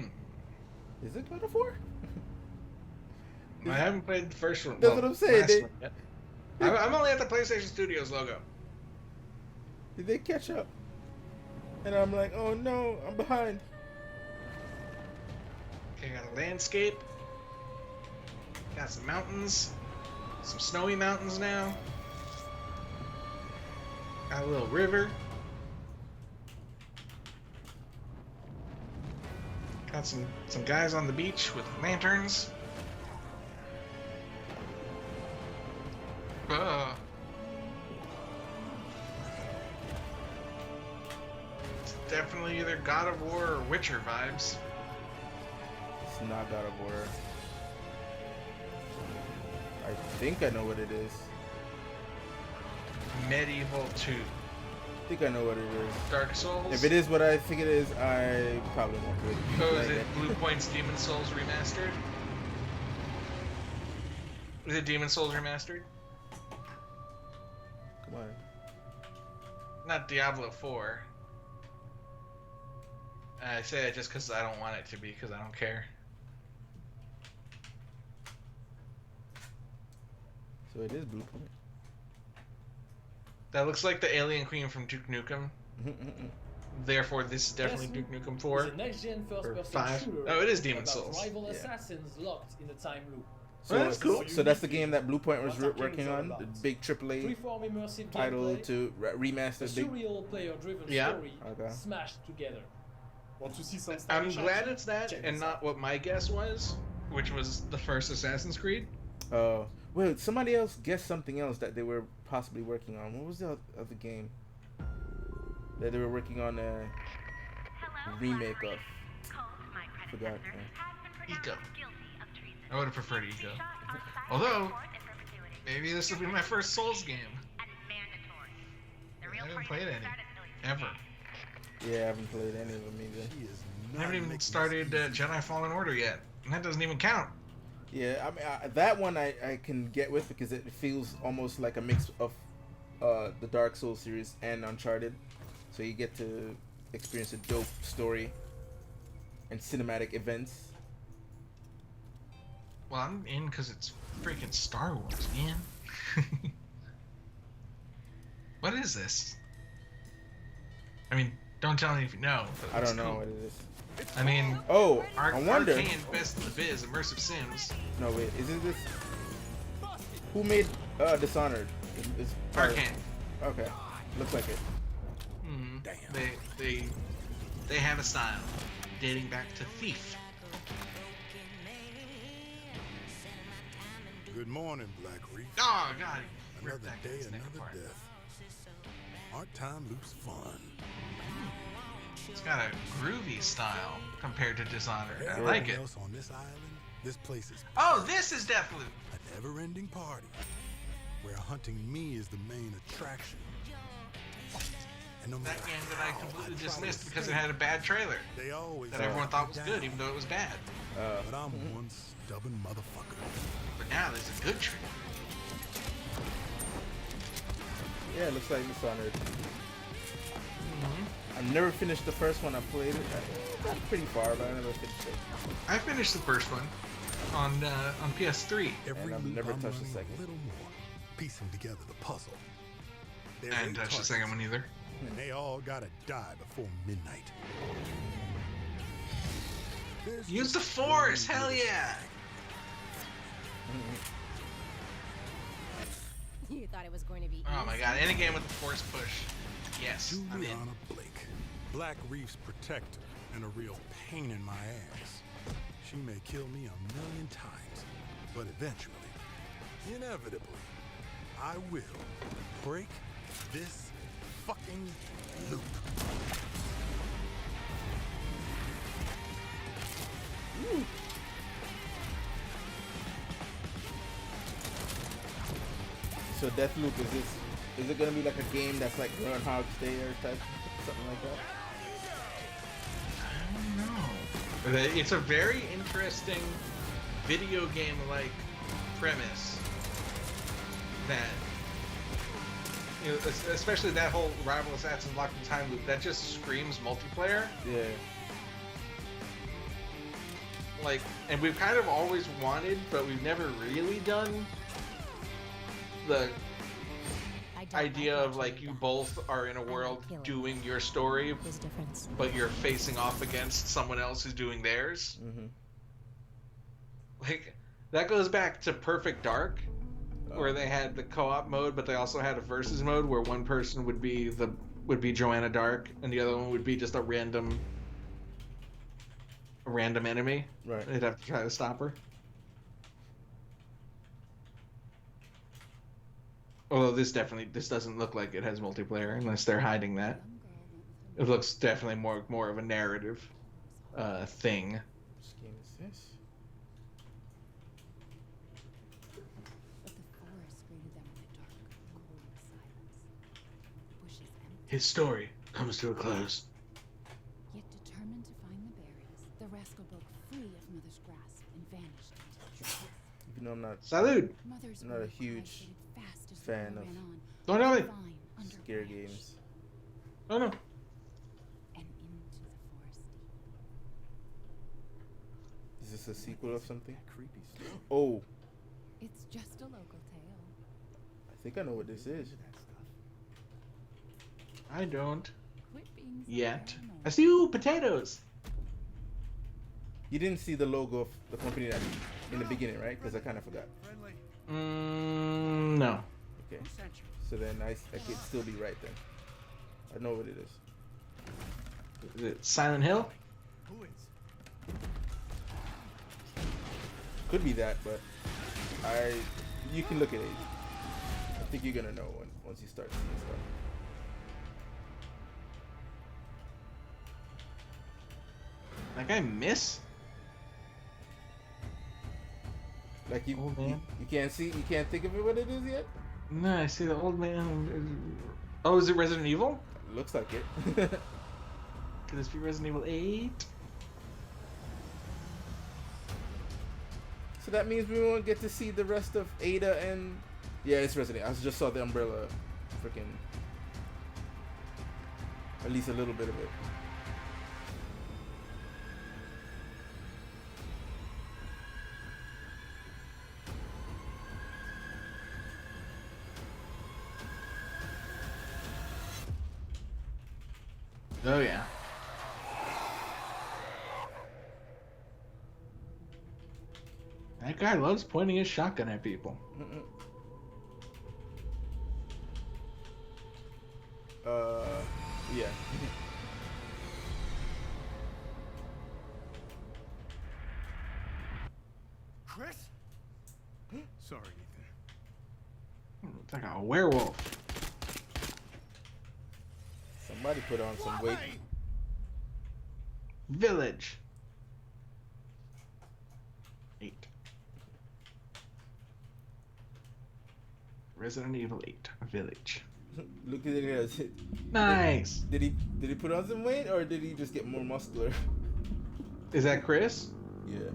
Is it God of War? I haven't played the first one. That's what I'm saying. I'm only at the PlayStation Studios logo. Did they catch up? And I'm like, oh no, I'm behind. Okay, got a landscape. Got some mountains. Some snowy mountains now. Got a little river. Got some guys on the beach with lanterns. It's definitely either God of War or Witcher vibes. It's not God of War. I think I know what it is. Medieval 2. I think I know what it is. Dark Souls? If it is what I think it is, I probably won't do it. Oh, is it Blue Point's Demon Souls Remastered? Is it Demon Souls Remastered? Come on. Not Diablo 4. I say that just because I don't want it to be, because I don't care. So it is Blue Point. That looks like the alien queen from Duke Nukem. Therefore, this is definitely Duke Nukem 4. It's a next-gen or first-person 5. shooter Oh, it is Demon about Souls. rival assassins locked in a time loop. So that's cool. So that's the game that Blue Point was working on, the big AAA Freeform immersive title gameplay, to remaster a big. surreal player-driven story smashed together. Want to see some I'm glad it's that and not what my guess was, which was the first Assassin's Creed. Oh, well, somebody else guessed something else that they were possibly working on. What was the other game that they were working on a remake of? Forgot. Eco. I would have preferred Eco. Although, maybe this will be my first Souls game. I haven't played any. Ever. Yeah, I haven't played any of them either. I haven't even started Jedi Fallen Order yet. And that doesn't even count. Yeah, I mean, that one I can get with because it feels almost like a mix of the Dark Souls series and Uncharted. So you get to experience a dope story and cinematic events. Well, I'm in because it's freaking Star Wars, man. What is this? I mean, don't tell me if you know. I don't know what it is. I mean, I wonder. Arcane, best of the biz, immersive sims. No, wait, isn't this? Who made Dishonored? It's Arcane. Okay, looks like it. Mm-hmm. Damn. They have a style dating back to Thief. Good morning, Black Reef. Oh God! Another day, another death. Our time loops fun. It's got a groovy style compared to Dishonored. I Everything like it. else on this island, this place is Oh, this is Deathloop. a never-ending party where hunting me is the main attraction. And no That matter game that I how completely try to dismissed because it escape, had a bad trailer they always that everyone let thought me was down. good, even though it was bad. But I'm one stubborn motherfucker. But now there's a good trailer. Yeah, it looks like Dishonored. I've never finished the first one. I played it. I got pretty far, but I never finished it. I finished the first one on PS3. And I've never touched the second. A little more, piecing together the puzzle. There's I didn't 8 touch the second one either. and they all gotta die before midnight. There's Use just the Force, one hell little yeah! You thought it was going to be Oh my god, any game with the Force push. Yes, I'm in. Juliana Blake, Black Reef's protector and a real pain in my ass. She may kill me 1,000,000 times, but eventually, inevitably, I will break this fucking loop. So Deathloop, is it gonna be like a game that's like Groundhog's Day or type something like that? I don't know. It's a very interesting video game-like premise that, you know, especially that whole rival assassins locked in time loop, that just screams multiplayer. Yeah. Like, and we've kind of always wanted, but we've never really done the idea of like you both are in a world doing your story, but you're facing off against someone else who's doing theirs. Mm-hmm. Like that goes back to Perfect Dark, where they had the co-op mode, but they also had a versus mode where one person would be Joanna Dark, and the other one would be just a random enemy. Right. They'd have to try to stop her. Although this doesn't look like it has multiplayer unless they're hiding that. It looks definitely more of a narrative thing. Which game is this? His story comes to a close. Yet determined to find the berries, the rascal broke free of Mother's grasp and vanished into the trees. Even though I'm not Mother's I'm not a word huge cries fast as the fan river of ran on, Don't know me. vine under scare branch, games. Oh no. and into the forest deep. Is this a sequel of something? Creepy stuff. Oh, It's just a local tale. I think I know what this is. I don't Quit being so yet. paranoid. I see you potatoes. You didn't see the logo of the company that in the beginning, right? Because I kind of forgot. No. Okay. So then I could still be right then. I know what it is. Is it Silent Hill? Could be that, but you can look at it. I think you're gonna know once you start seeing stuff. That guy miss? Like you, old man. You can't see. You can't think of it what it is yet. No, I see the old man. Oh, is it Resident Evil? Looks like it. Could this be Resident Evil 8? So that means we won't get to see the rest of Ada and... Yeah, it's Resident Evil. I just saw the umbrella. Freaking... At least a little bit of it. Oh, yeah. That guy loves pointing his shotgun at people. Yeah. Chris? Sorry, Ethan. It's like a werewolf. Somebody put on some weight. Village. 8. Resident Evil 8 Village. Look at it. Nice. Did he put on some weight or did he just get more muscular? Is that Chris? Yeah.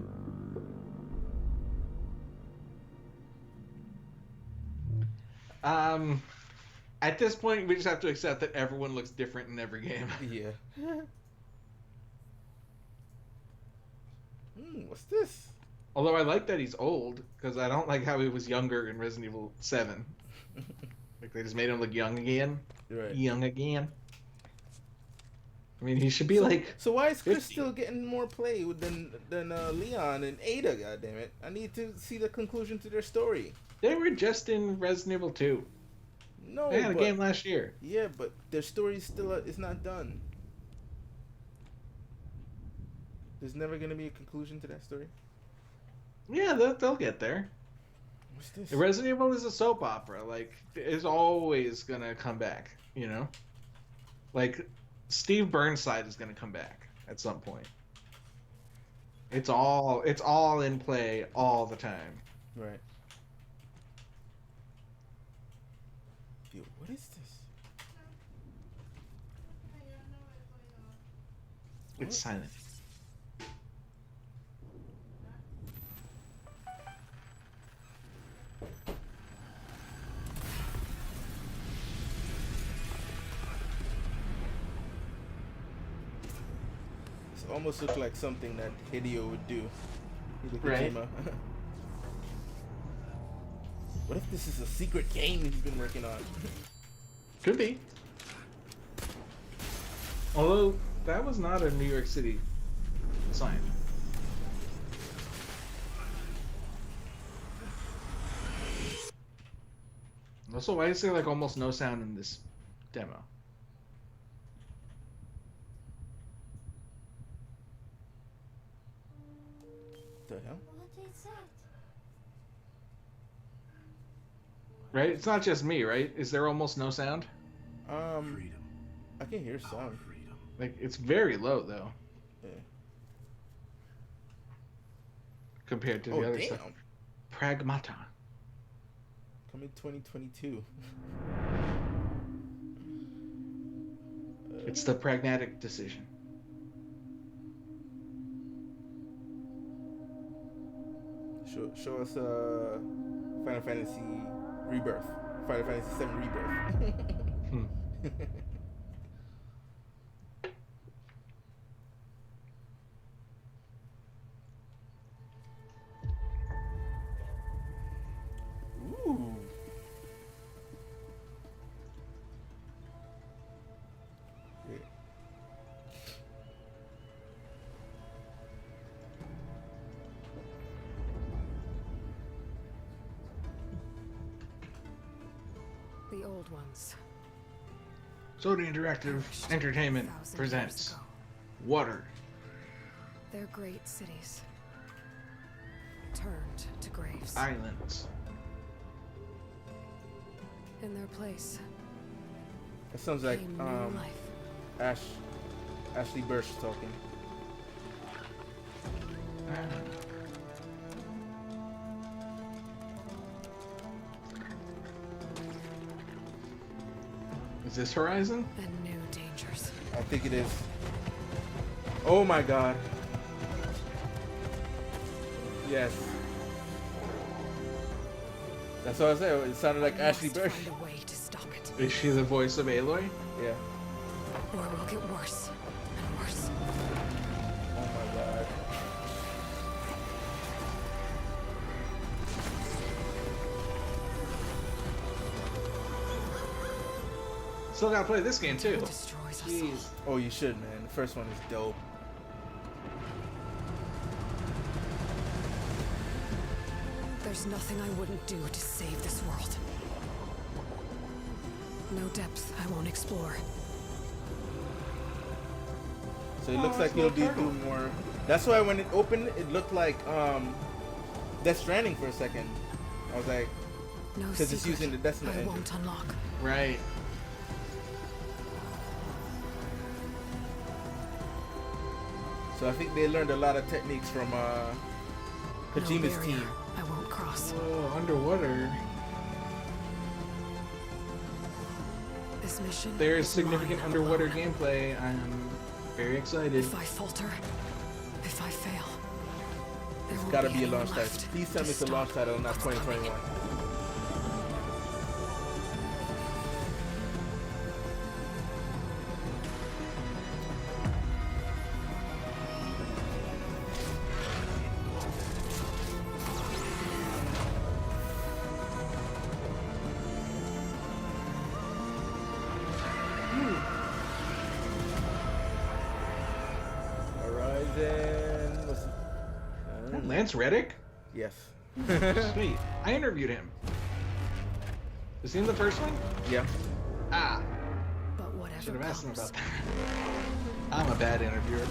At this point, we just have to accept that everyone looks different in every game. Yeah. What's this? Although I like that he's old, because I don't like how he was younger in Resident Evil 7. Like, they just made him look young again. Right. Young again. I mean, he should be like... So why is Chris 50. still getting more play than Leon and Ada, goddammit? I need to see the conclusion to their story. They were just in Resident Evil 2. No, they had a game last year. Yeah, but their story still is not done. There's never going to be a conclusion to that story? Yeah, they'll get there. What's this? Resident Evil is a soap opera. Like, it's always going to come back, you know? Like, Steve Burnside is going to come back at some point. It's all in play all the time. Right. Yo, what is this? It's silent. This almost looks like something that Hideo would do. Hideo Right. Kojima. What if this is a secret game he's been working on? Could be. Although, that was not a New York City sign. Also, why is there like almost no sound in this demo? The hell? Right? It's not just me, right? Is there almost no sound? I can hear some. Like, it's very low, though. Yeah. Compared to the other stuff. Pragmata. Coming 2022. It's the pragmatic decision. Show us Final Fantasy Rebirth. Final Fantasy 7 Rebirth. Ooh. Yeah. The old ones. Soda Interactive Entertainment presents Water. Their great cities turned to graves. Islands. In their place. That sounds like came new life. Ashley Burch talking. Is this Horizon? And new dangers. I think it is. Oh my god. Yes. That's what I said. It sounded like Ashley Burch. Find a way to stop it. Is she the voice of Aloy? Yeah. Or it will get worse and worse. Oh my god. Still gotta play this game too. Jeez. Oh, you should, man. The first one is dope. There's nothing I wouldn't do to save this world. No depths I won't explore. So it looks like he'll be doing more. That's why when it opened, it looked like Death Stranding for a second. I was like, because it's using the Death Stranding engine. Won't unlock. Right. So I think they learned a lot of techniques from Kojima's team. I won't cross. Oh, underwater. This mission. There is significant underwater gameplay. I'm very excited. If I falter, if I fail, It's gotta be a launch title. Please tell me it's a launch title, not 2021. Horizon. What's Lance Reddick? Yes. Sweet. I interviewed him. Is he in the first one? Yeah. Ah. But whatever. Should have asked him about that. I'm a bad interviewer.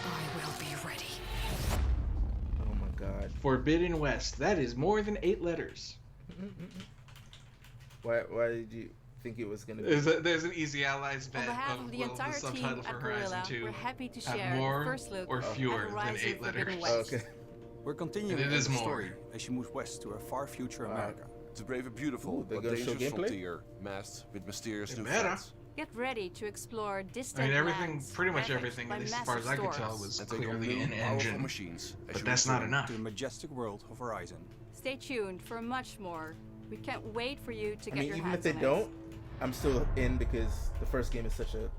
I will be ready. Oh my god. Forbidden West. That is more than 8 letters. Why did you think it was gonna be? There's an Easy Allies bet On behalf of the will entire the team subtitle for at Horizon Gorilla, 2 we're happy to have share more the first look or at fewer than Horizon 8 letters. Forbidden West. Okay. We're continuing And it the is more. story as you move west to a far future America. It's brave and beautiful, Ooh, they're but gonna show dangerous gameplay? frontier, masked with mysterious It new better. threats. Get ready to explore I distant mean, everything, lands pretty much ravaged everything, by at least as massive far as I could tell, storms. was And take on clearly new, an powerful engine. machines as But you that's not return enough. To the majestic world of Horizon. Stay tuned for much more. We can't wait for you to I get mean, your even hands if they on don't, I'm still in because the first game is such a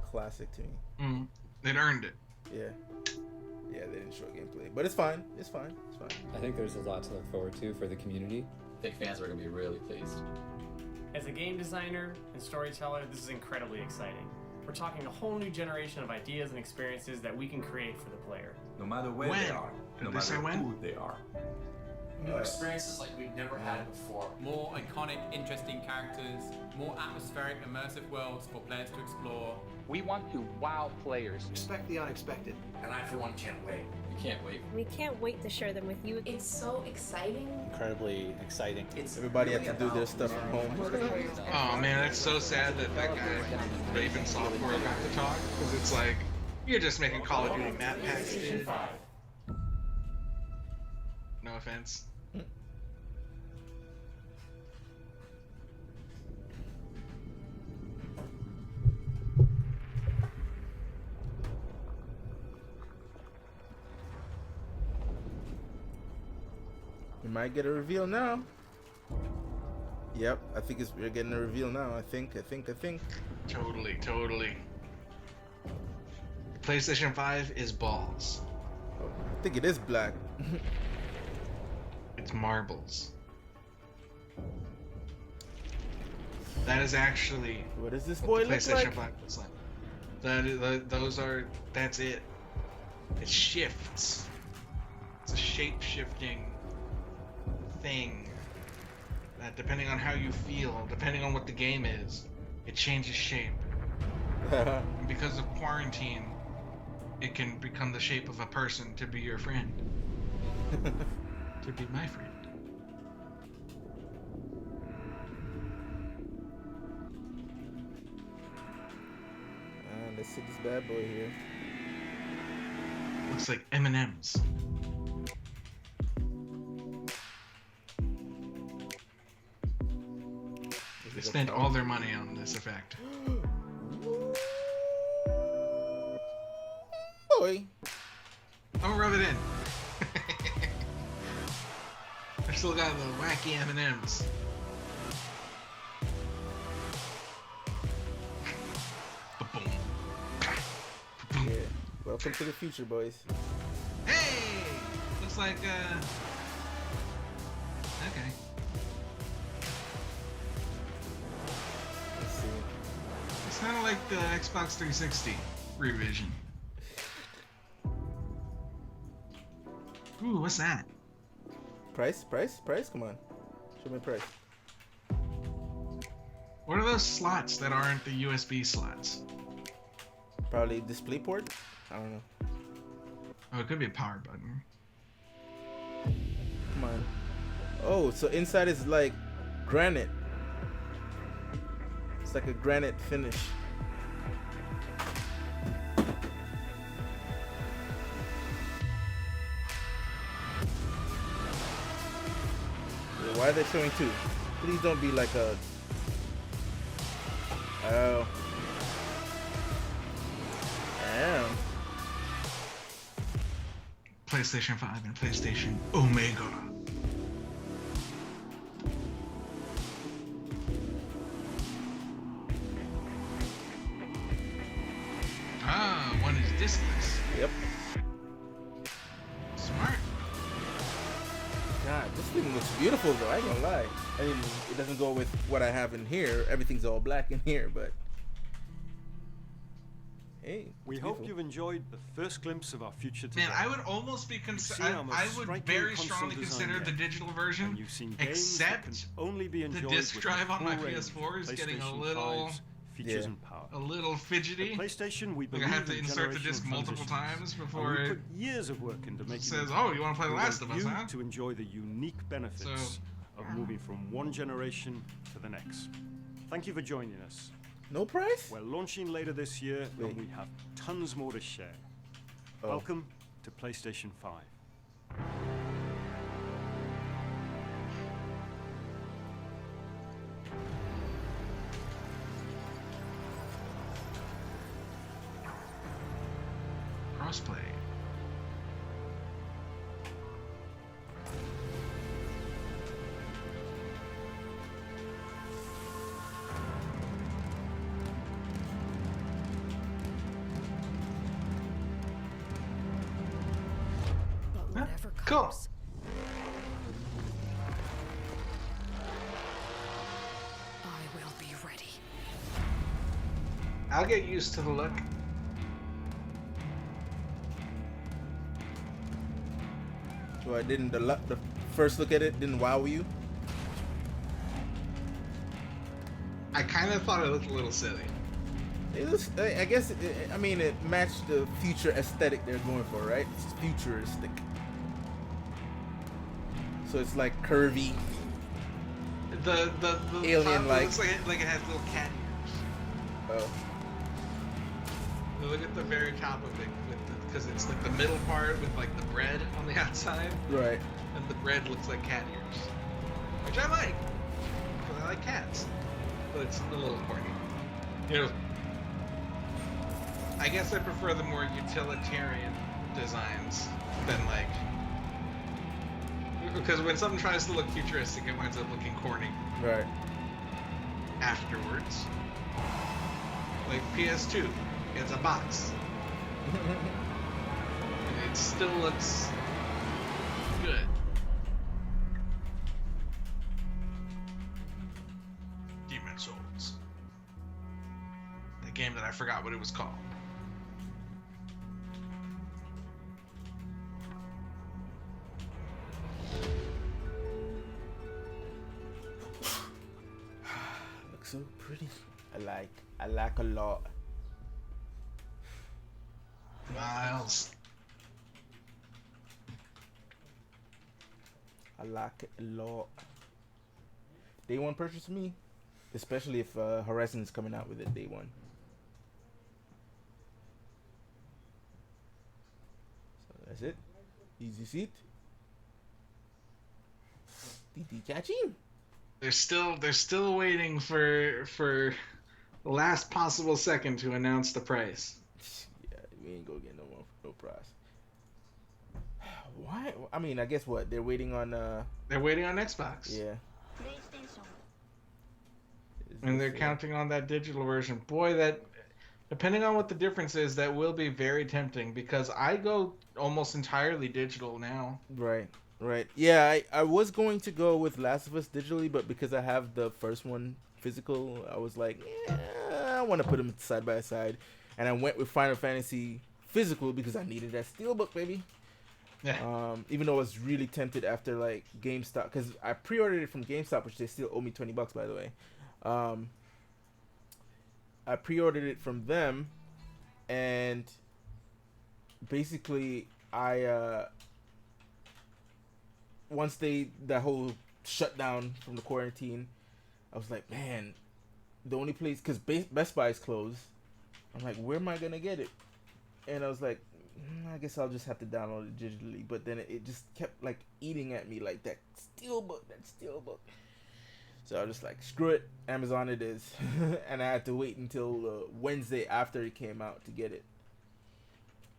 classic to me. Mm. It earned it. Yeah. Yeah, they didn't show gameplay, but it's fine. It's fine. It's fine. I think there's a lot to look forward to for the community. I think fans are going to be really pleased. As a game designer and storyteller, this is incredibly exciting. We're talking a whole new generation of ideas and experiences that we can create for the player. No matter where they are, no Did they say matter when? who they are. New experiences like we've never had before. More iconic, interesting characters, more atmospheric, immersive worlds for players to explore. We want to wow players. Expect the unexpected. And I, for one, can't wait. We can't wait. We can't wait to share them with you. It's so exciting. Incredibly exciting. Everybody had to do their stuff from home. Oh man, it's so sad that that guy, Raven Software, got to talk. Because it's like, you're just making Call of Duty map packs, dude. No offense. We might get a reveal now. Yep, I think we're getting a reveal now. I think. Totally. PlayStation 5 is balls. I think it is black. It's marbles. That is actually what does this what boy the look PlayStation like? 5 looks like. That's it. It shifts. It's a shape-shifting thing that, depending on how you feel, depending on what the game is, it changes shape. And because of quarantine, it can become the shape of a person to be your friend. To be my friend. Let's see this bad boy here. Looks like M&M's. like spent all their money on this effect. Boy. Don't rub it in. I still got the wacky M&Ms. Yeah. Welcome to the future, boys. Hey! Looks like, okay. Let's see. It's kind of like the Xbox 360 revision. Ooh, what's that? Price? Come on. Show me price. What are those slots that aren't the USB slots? Probably DisplayPort? I don't know. Oh, it could be a power button. Come on. Oh, so inside is like granite. It's like a granite finish. Why are they showing two? Please don't be like a... Oh. Damn. PlayStation 5 and PlayStation Omega. Ah, one is discless. Yep. Smart. God, this thing looks beautiful though, I ain't gonna lie. I mean, it doesn't go with what I have in here. Everything's all black in here, but... Hey, we hope you've enjoyed the first glimpse of our future today. Man, I would almost be I would very strongly consider the digital version, except only be the disc drive on my PS4 is getting a little features and power. A little fidgety. The PlayStation, we like I have to insert the disc multiple times before it put years of work into making says, "Oh, you want to play The Last of Us, huh?" To enjoy the unique benefits of moving from one generation to the next. Thank you for joining us. No price? We're launching later this year, and we have tons more to share. Welcome to PlayStation 5. Crossplay. Cool. I will be ready. I'll get used to the look. So I didn't, the first look at it didn't wow you? I kind of thought it looked a little silly. It was, I guess, I mean, it matched the future aesthetic they're going for, right? It's futuristic. So it's like curvy. The alien-like. Looks like it has little cat ears. Oh. Look at the very top of it, because it's like the middle part with like the bread on the outside. Right. And the bread looks like cat ears, which I like, because I like cats. But it's a little corny. You know, I guess I prefer the more utilitarian designs than like. Because when something tries to look futuristic, it winds up looking corny. Right. Afterwards. Like PS2, it's a box. And it still looks good. Demon Souls. The game that I forgot what it was called. Looks so pretty. I like a lot. Miles. I like it a lot. Day one purchase for me, especially if Horizon is coming out with it day one. So that's it. Easy seat. Titi Chachin. they're still waiting for the last possible second to announce the price. Yeah, we ain't gonna get no price. Why? I mean, I guess what they're waiting on. They're waiting on Xbox. Yeah. And they're counting on that digital version. Boy, that depending on what the difference is, that will be very tempting because I go almost entirely digital now. Right. Yeah, I was going to go with Last of Us digitally, but because I have the first one physical, I was like, yeah, I want to put them side by side, and I went with Final Fantasy physical because I needed that steelbook, baby. Yeah. Even though I was really tempted after like GameStop, because I pre-ordered it from GameStop, which they still owe me $20, by the way. I pre-ordered it from them, and basically once that whole shutdown from the quarantine, I was like, man, the only place, because Best Buy is closed. I'm like, where am I gonna get it? And I was like, I guess I'll just have to download it digitally. But then it just kept like eating at me, like that steelbook. So I was just like, screw it, Amazon it is. And I had to wait until Wednesday after it came out to get it.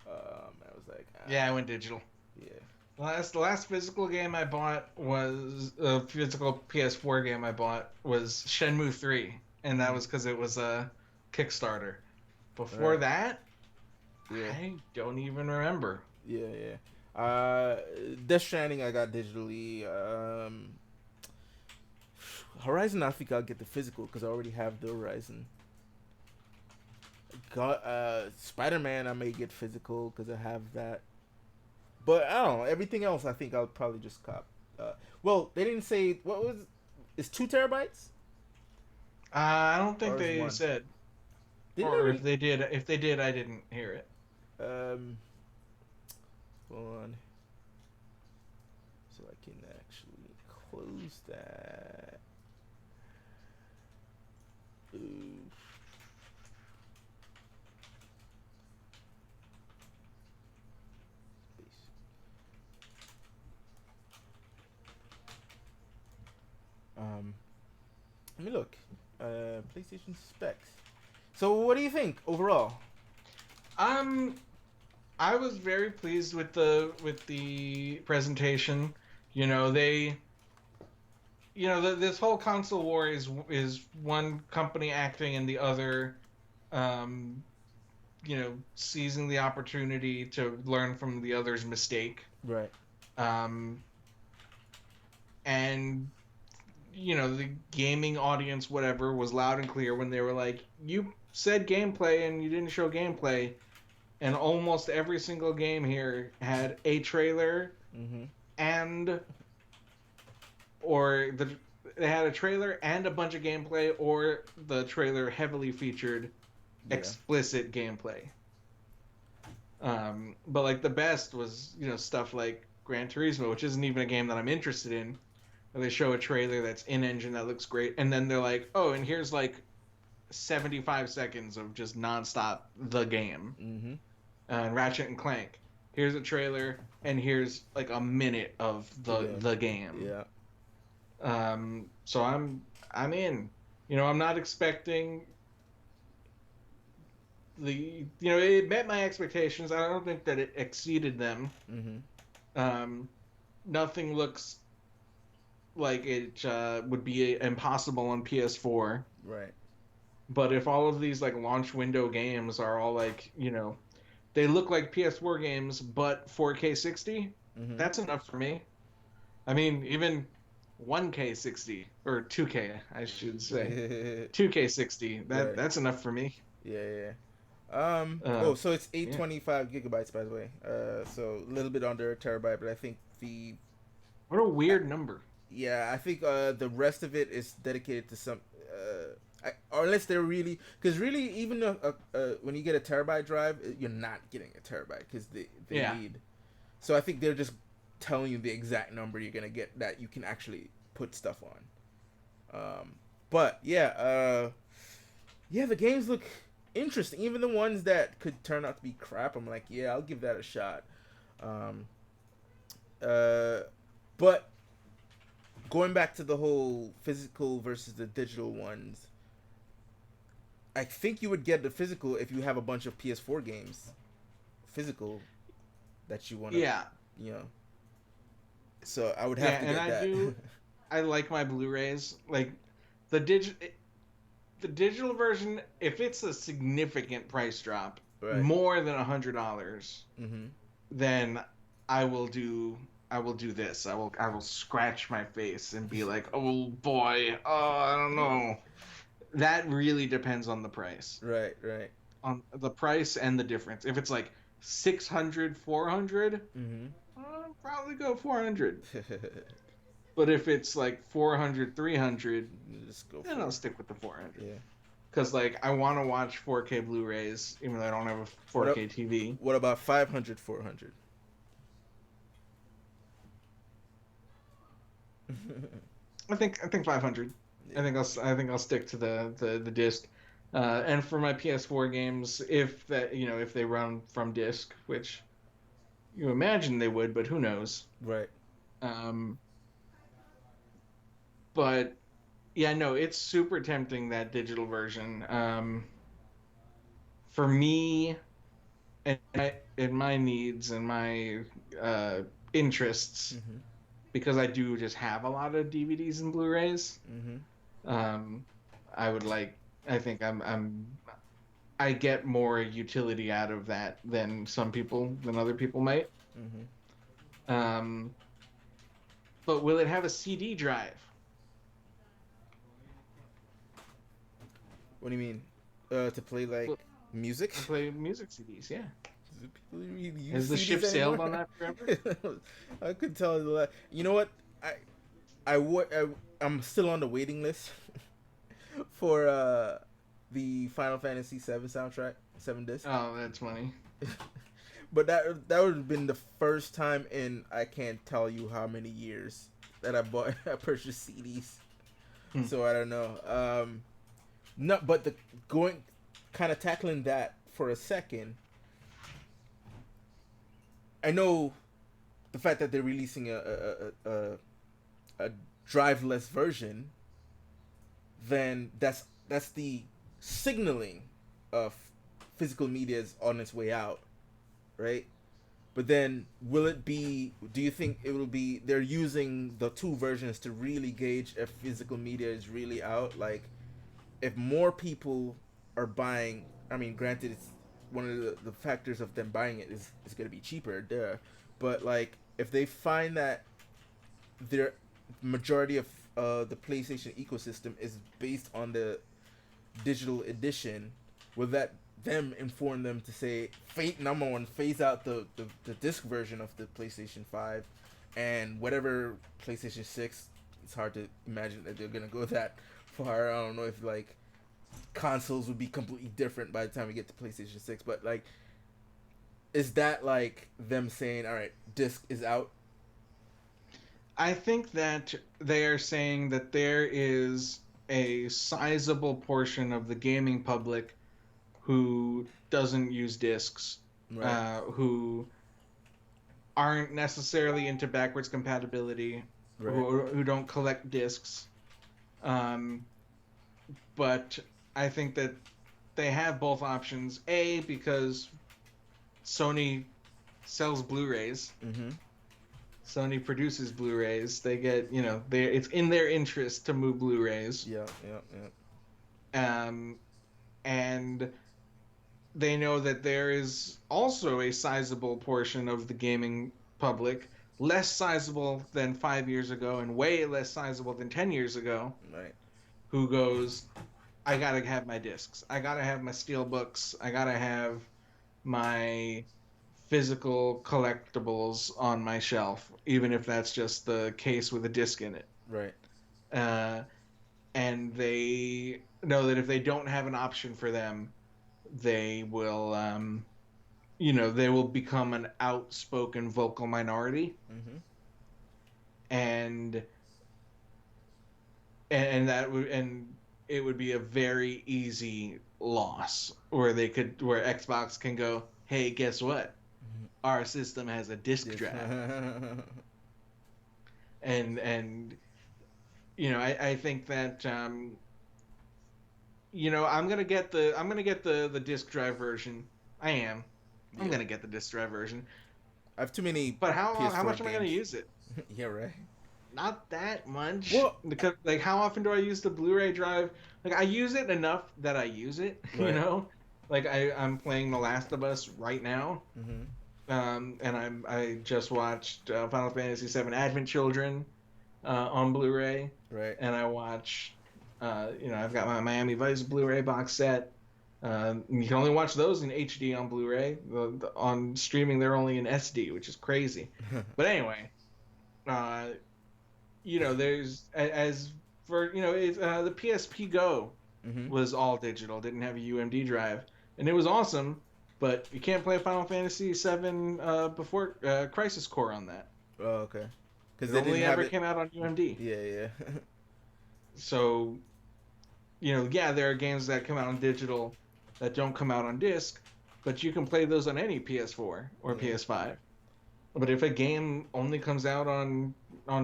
I was like, yeah, I went digital. Yeah. The last physical game I bought was a physical PS4 game I bought was Shenmue 3, and that was because it was a Kickstarter. Before that, I don't even remember. Yeah. Death Stranding I got digitally. Horizon I think I'll get the physical because I already have the Horizon. Spider-Man I may get physical because I have that. But I don't know. Everything else I think I'll probably just cop. Well, they didn't say what was. It's 2 terabytes. I don't think they said. If they did, I didn't hear it. Hold on. So I can actually close that. Ooh. Let me look. PlayStation specs. So what do you think overall? I was very pleased with the presentation. You know, this whole console war is one company acting and the other seizing the opportunity to learn from the other's mistake. Right. And the gaming audience, whatever, was loud and clear when they were like, you said gameplay and you didn't show gameplay. And almost every single game here had a trailer they had a trailer and a bunch of gameplay, or the trailer heavily featured explicit gameplay. But like the best was, stuff like Gran Turismo, which isn't even a game that I'm interested in. They show a trailer that's in-engine that looks great, and then they're like, oh, and here's like 75 seconds of just nonstop the game. And Ratchet and Clank, here's a trailer, and here's like a minute of the game. Yeah. So I'm in. I'm not expecting it met my expectations. I don't think that it exceeded them. Nothing looks like it would be impossible on PS4. Right. But if all of these like launch window games are all like, they look like PS4 games but 4K 60, that's enough for me. I mean, even 1K 60 or 2K, I should say. 2K 60. That's enough for me. Yeah. So it's 825 gigabytes, by the way. So a little bit under a terabyte, but I think what a weird number. Yeah, I think the rest of it is dedicated to some, or unless they're really, because really even when you get a terabyte drive, you're not getting a terabyte because they need. So I think they're just telling you the exact number you're gonna get that you can actually put stuff on. But yeah, the games look interesting. Even the ones that could turn out to be crap, I'm like, yeah, I'll give that a shot. But going back to the whole physical versus the digital ones, I think you would get the physical if you have a bunch of PS4 games, physical, that you want to, you know. So I would have to get that. I like my Blu-rays. Like the digital version, if it's a significant price drop, more than $100, then I will do this. I will scratch my face and be like, oh boy, I don't know. That really depends on the price. Right. On the price and the difference. If it's like 600, 400, I'll probably go 400. But if it's like 400, 300, then I'll stick with the 400. Yeah. Because like I want to watch 4K Blu-rays, even though I don't have a 4K TV. What about 500, 400? I think 500. Yeah. I think I'll stick to the disc. And for my PS4 games, if they run from disc, which you imagine they would, but who knows? Right. But yeah, no, it's super tempting, that digital version. For me, and my needs and my interests, because I do just have a lot of DVDs and Blu-rays. I think I get more utility out of that than other people might. But will it have a CD drive? What do you mean? To play music? To play music CDs, yeah. Has the ship sailed on that forever? I could tell you that. You know what? I'm still on the waiting list for the Final Fantasy VII soundtrack, 7 disc. Oh, that's funny. But that would have been the first time in I can't tell you how many years that I purchased CDs. So I don't know. No, but kind of tackling that for a second. I know the fact that they're releasing a driveless version, then that's the signaling of physical media is on its way out, right? But then do you think it will be they're using the two versions to really gauge if physical media is really out? Like, if more people are buying, I mean, granted, it's one of the factors of them buying it is going to be cheaper, but like, if they find that their majority of the PlayStation ecosystem is based on the digital edition, will that them inform them to say, number one, phase out the disc version of the PlayStation 5 and whatever PlayStation 6? It's hard to imagine that they're gonna go that far. I don't know if like consoles would be completely different by the time we get to PlayStation 6, but like, is that like them saying, all right, disc is out? I think that they are saying that there is a sizable portion of the gaming public who doesn't use discs, right. Who aren't necessarily into backwards compatibility, right. who don't collect discs. But I think that they have both options. A, because Sony sells Blu-rays. Sony produces Blu-rays. They get, it's in their interest to move Blu-rays. Yeah. And they know that there is also a sizable portion of the gaming public, less sizable than 5 years ago and way less sizable than 10 years ago, right, who goes, I gotta have my discs. I gotta have my steelbooks. I gotta have my physical collectibles on my shelf, even if that's just the case with a disc in it. Right. And they know that if they don't have an option for them, they will, they will become an outspoken vocal minority. And it would be a very easy loss where Xbox can go, hey, guess what? Our system has a disc drive. And I think that I'm gonna get the disc drive version. I am. I'm gonna get the disc drive version. I have too many. But how PS4 much am I gonna games. use it? Yeah, right. Not that much. Well, because like how often do I use the Blu-ray drive? Like I use it enough that I use it. Right. Like I'm playing The Last of Us right now. And I just watched Final Fantasy VII Advent Children on Blu-ray. Right. And I watched, I've got my Miami Vice Blu-ray box set. You can only watch those in HD on Blu-ray. On streaming, they're only in SD, which is crazy. But anyway, there's as for the PSP Go was all digital, didn't have a UMD drive, and it was awesome. But you can't play Final Fantasy VII before Crisis Core on that. Oh, okay. Because it only ever came out on UMD. Yeah. So, there are games that come out on digital that don't come out on disc, but you can play those on any PS4 or PS5. But if a game only comes out on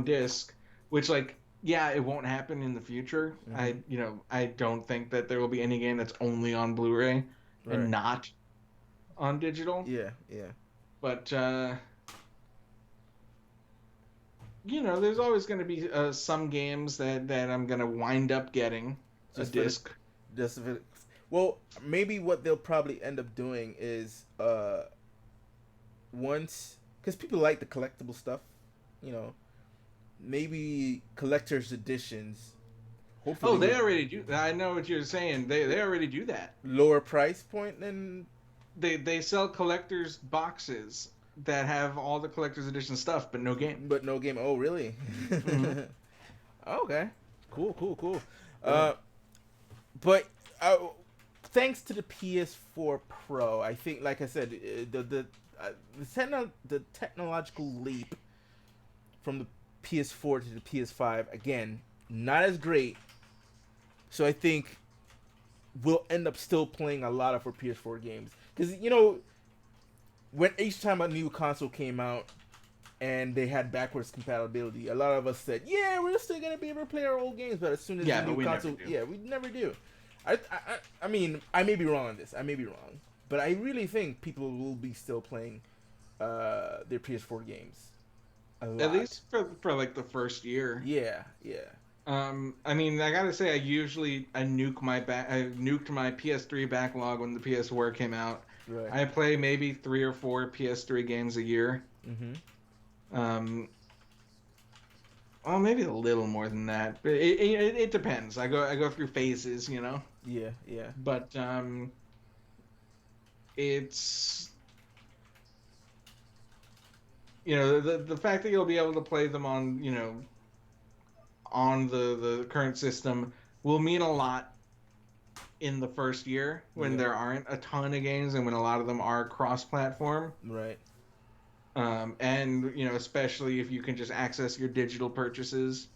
disc, which it won't happen in the future. I don't think that there will be any game that's only on Blu-ray and not on digital. Yeah. But there's always going to be some games that I'm going to wind up getting a disc. Well, maybe what they'll probably end up doing is once, because people like the collectible stuff, maybe collector's editions. Hopefully, they already do. I know what you're saying. They already do that. Lower price point than they sell collector's boxes that have all the collector's edition stuff, but no game. Oh, really? Okay. Cool. But thanks to the PS4 Pro, I think, like I said, the technological leap from the PS4 to the PS5, again, not as great. So I think we'll end up still playing a lot of our PS4 games. Because, when each time a new console came out and they had backwards compatibility, a lot of us said, yeah, we're still going to be able to play our old games. But as soon as the new console... we never do. I mean, I may be wrong on this. But I really think people will be still playing their PS4 games. At least for like the first year. Yeah. I mean, I gotta say, I nuked my PS3 backlog when the PS4 came out. Right. I play maybe 3 or 4 PS3 games a year. Well, maybe a little more than that, but it depends. I go through phases, Yeah. But it's the fact that you'll be able to play them on on the current system will mean a lot in the first year when there aren't a ton of games and when a lot of them are cross-platform. Right. And especially if you can just access your digital purchases.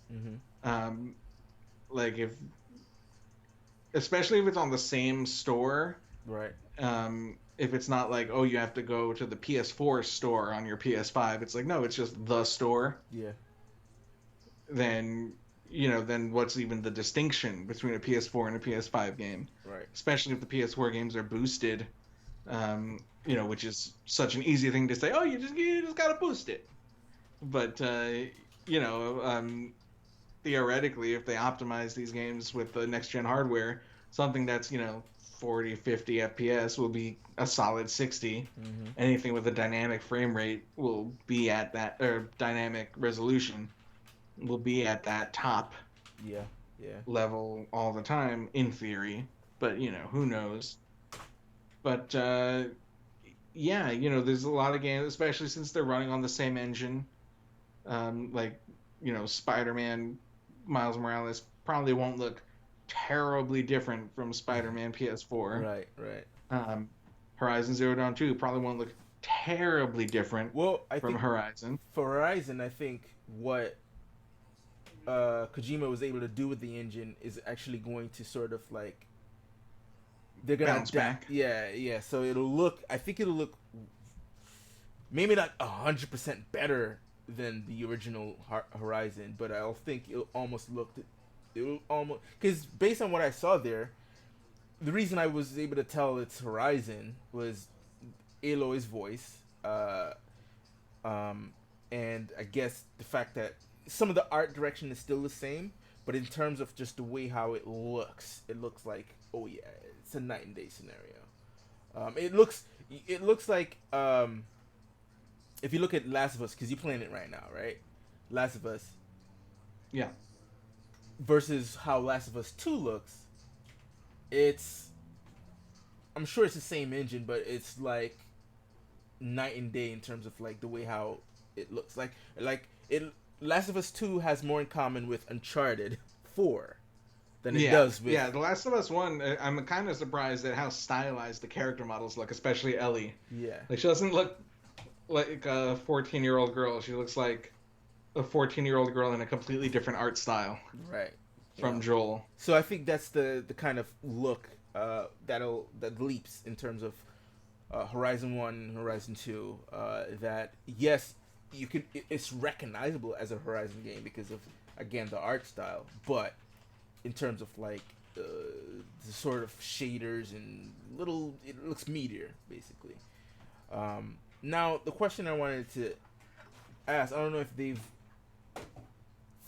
Especially if it's on the same store. Right. If it's not like, you have to go to the PS4 store on your PS5, it's like, no, it's just the store. Yeah. Then what's even the distinction between a PS4 and a PS5 game? Right. Especially if the PS4 games are boosted, which is such an easy thing to say. Oh, you just gotta boost it. But theoretically, if they optimize these games with the next gen hardware, something that's 40, 50 FPS will be a solid 60. Anything with a dynamic frame rate will be at that, or dynamic resolution will be at that top level all the time in theory, but who knows. But there's a lot of games, especially since they're running on the same engine. Spider-Man Miles Morales probably won't look terribly different from Spider-Man PS4. Right. Horizon Zero Dawn 2 probably won't look terribly different from Horizon. For Horizon, I think what Kojima was able to do with the engine is actually going to sort of they're gonna bounce back. Yeah. So I think it'll look maybe not 100% better than the original Horizon, but I think it almost looked, because based on what I saw there, the reason I was able to tell it's Horizon was Aloy's voice, and I guess the fact that some of the art direction is still the same, but in terms of just the way how it looks like, oh yeah, it's a night and day scenario. It looks like if you look at Last of Us, because you're playing it right now, right? Last of Us. Yeah. Versus how Last of Us 2 looks, I'm sure it's the same engine, but it's like night and day in terms of like the way how it looks. Last of Us 2 has more in common with Uncharted 4 than it does with... Yeah, The Last of Us 1, I'm kind of surprised at how stylized the character models look, especially Ellie. Yeah. Like, she doesn't look like a 14-year-old girl. She looks like a 14-year-old girl in a completely different art style. Right. From Joel. So I think that's the kind of look that leaps in terms of Horizon 1 and Horizon 2. That, yes, it's recognizable as a Horizon game because of, again, the art style, but in terms of like the sort of shaders and it looks meatier basically. Now the question I wanted to ask, I don't know if they've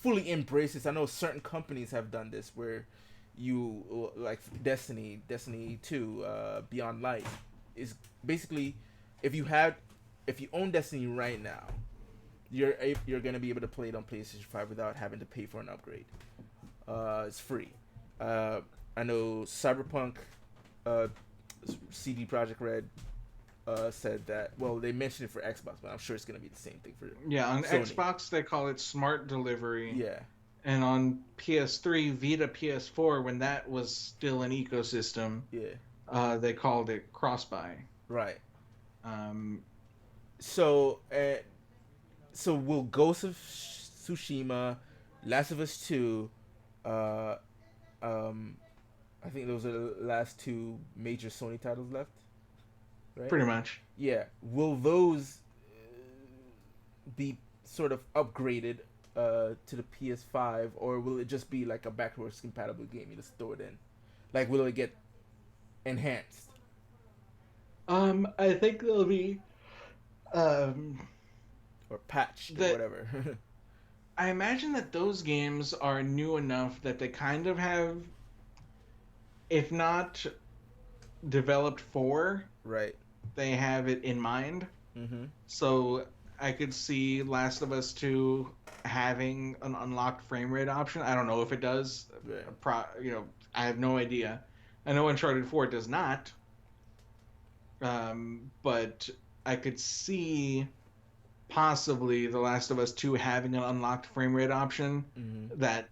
fully embraced this. I know certain companies have done this where you, like Destiny 2 Beyond Light is basically, if you own Destiny right now, you're gonna be able to play it on PlayStation 5 without having to pay for an upgrade. It's free. I know Cyberpunk, CD Projekt Red said that. Well, they mentioned it for Xbox, but I'm sure it's gonna be the same thing for on Sony. Xbox they call it Smart Delivery. Yeah. And on PS3, Vita, PS4, when that was still an ecosystem, they called it cross-buy. Right. So will Ghost of Tsushima, Last of Us 2, I think those are the last two major Sony titles left, right? Pretty much. Yeah. Will those be sort of upgraded to the PS5, or will it just be like a backwards compatible game? You just throw it in. Like, will it get enhanced? I think they'll be or patched or whatever. I imagine that those games are new enough that they kind of have, if not developed for, right, they have it in mind. Mm-hmm. So I could see Last of Us 2 having an unlocked frame rate option. I don't know if it does. Yeah. I have no idea. I know Uncharted 4 does not. But I could see possibly The Last of Us 2 having an unlocked frame rate option that,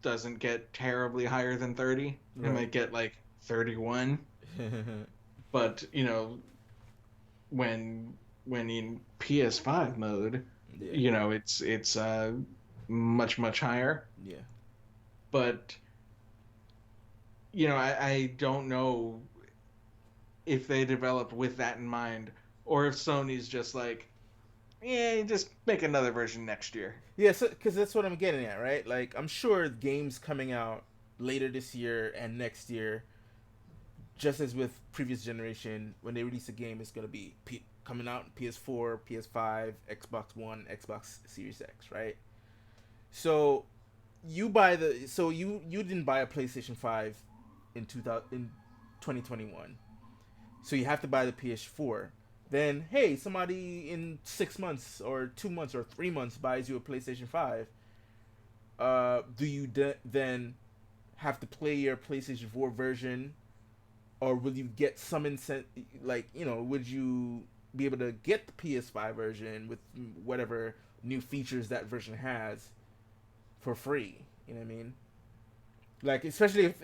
doesn't get terribly higher than 30. Right. It might get like 31. But, when in PS5 mode, it's much higher. Yeah. But I don't know if they developed with that in mind, or if Sony's just like, just make another version next year. Yeah, because that's what I'm getting at, right? Like, I'm sure games coming out later this year and next year, just as with previous generation, when they release a game, it's going to be coming out in PS4, PS5, Xbox One, Xbox Series X, right? So you didn't buy a PlayStation 5 in 2021. So you have to buy the PS4. Then, hey, somebody in 6 months or 2 months or 3 months buys you a PlayStation 5. Do you then have to play your PlayStation 4 version? Or will you get some incentive? Like, would you be able to get the PS5 version with whatever new features that version has for free? You know what I mean? Like, especially if...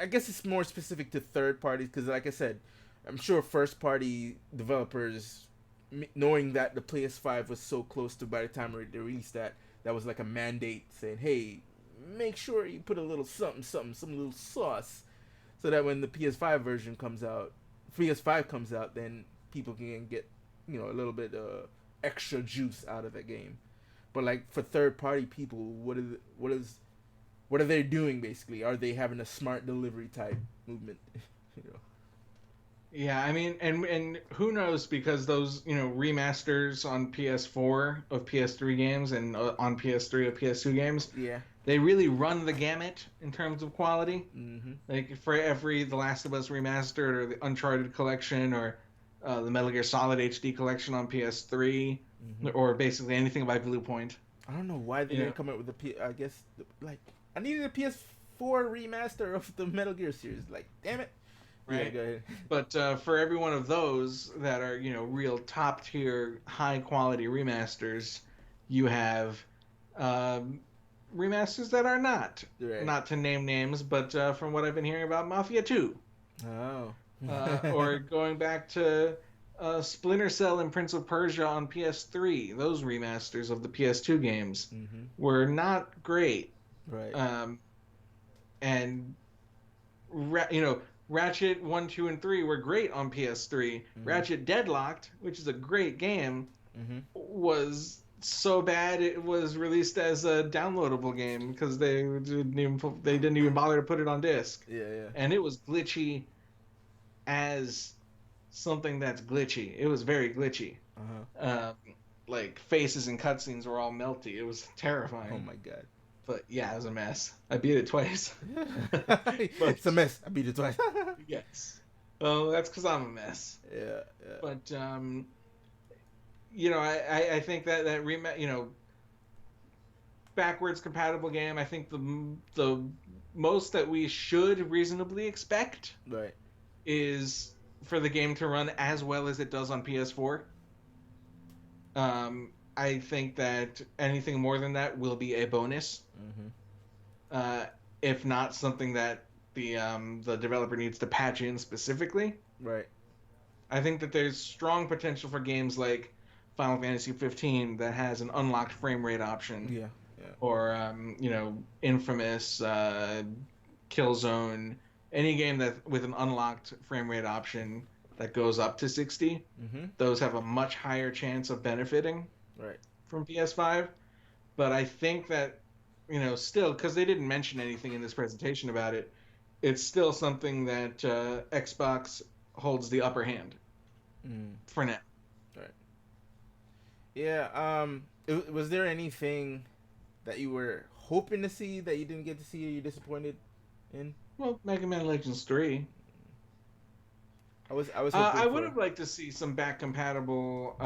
I guess it's more specific to third parties because, like I said, I'm sure first-party developers, knowing that the PS5 was so close to by the time they released that was like a mandate saying, hey, make sure you put a little something, some little sauce, so that when the PS5 comes out, then people can get a little bit extra juice out of the game. But like for third party people, what are they doing basically? Are they having a smart delivery type movement? Yeah, I mean, and who knows, because those, remasters on PS4 of PS3 games and on PS3 of PS2 games, yeah, they really run the gamut in terms of quality. Mm-hmm. Like for every The Last of Us remastered or the Uncharted collection or the Metal Gear Solid HD collection on PS3 or basically anything by Bluepoint. I don't know why they didn't come up with I guess like I needed a PS4 remaster of the Metal Gear series. Like, damn it. Right. Yeah, go ahead. But for every one of those that are, real top tier, high quality remasters, you have remasters that are not. Right. Not to name names, but from what I've been hearing about, Mafia 2. Oh. Or going back to Splinter Cell and Prince of Persia on PS3. Those remasters of the PS2 games were not great. Right. And, Ratchet 1, 2, and 3 were great on PS3. Ratchet Deadlocked, which is a great game, was so bad it was released as a downloadable game because they didn't even bother to put it on disc. Yeah. And it was glitchy as something that's glitchy. It was very glitchy. Like faces and cutscenes were all melty. It was terrifying. Oh my god. But yeah, it was a mess. I beat it twice. It's a mess. I beat it twice. Yes. Oh, that's because I'm a mess. Yeah. But I think that backwards compatible game. I think the most that we should reasonably expect, right, is for the game to run as well as it does on PS4. I think that anything more than that will be a bonus. If not something that the developer needs to patch in specifically. Right. I think that there's strong potential for games like Final Fantasy 15 that has an unlocked frame rate option. Yeah. Or Infamous, Killzone, any game that with an unlocked frame rate option that goes up to 60. Those have a much higher chance of benefiting. Right. From PS5, but I think that still, because they didn't mention anything in this presentation about it, it's still something that Xbox holds the upper hand for now. Right. Yeah. Was there anything that you were hoping to see that you didn't get to see, or you disappointed in? Well, Mega Man Legends 3. I was. I would have liked to see some back compatible.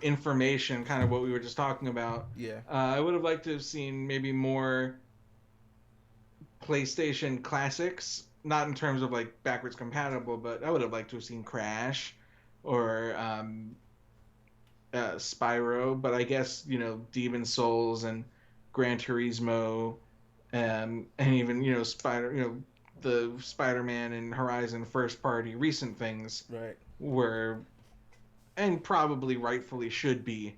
Information, kind of what we were just talking about. Yeah. I would have liked to have seen maybe more PlayStation classics, not in terms of like backwards compatible, but I would have liked to have seen Crash or Spyro, but I guess, Demon Souls and Gran Turismo, and even, the Spider-Man and Horizon first party recent things right, were, and probably rightfully should be,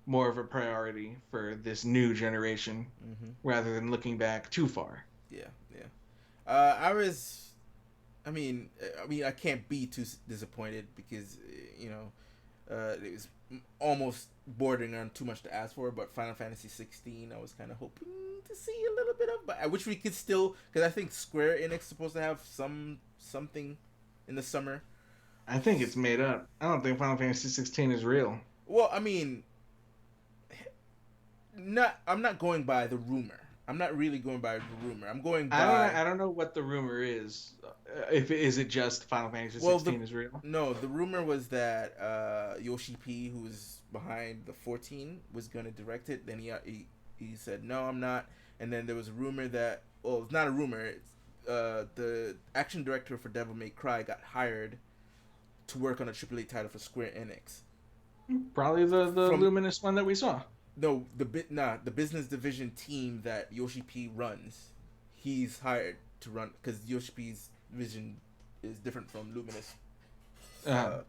more of a priority for this new generation rather than looking back too far. Yeah. I mean, I can't be too disappointed because, it was almost bordering on too much to ask for, but Final Fantasy 16, I was kind of hoping to see a little bit of, but I wish we could still, because I think Square Enix is supposed to have something in the summer. I think it's made up. I don't think Final Fantasy 16 is real. Well, I mean, I'm not going by the rumor. I'm not really going by the rumor. I'm going by... I don't know what the rumor is. Is it just Final Fantasy 16 is real? No, the rumor was that Yoshi P, who was behind the 14, was going to direct it. Then he said, no, I'm not. And then there was a rumor that... Well, it's not a rumor. It's, the action director for Devil May Cry got hired to work on a AAA title for Square Enix. Probably the Luminous one that we saw. No, the business division team that Yoshi P runs, he's hired to run, because Yoshi P's vision is different from Luminous. Yeah.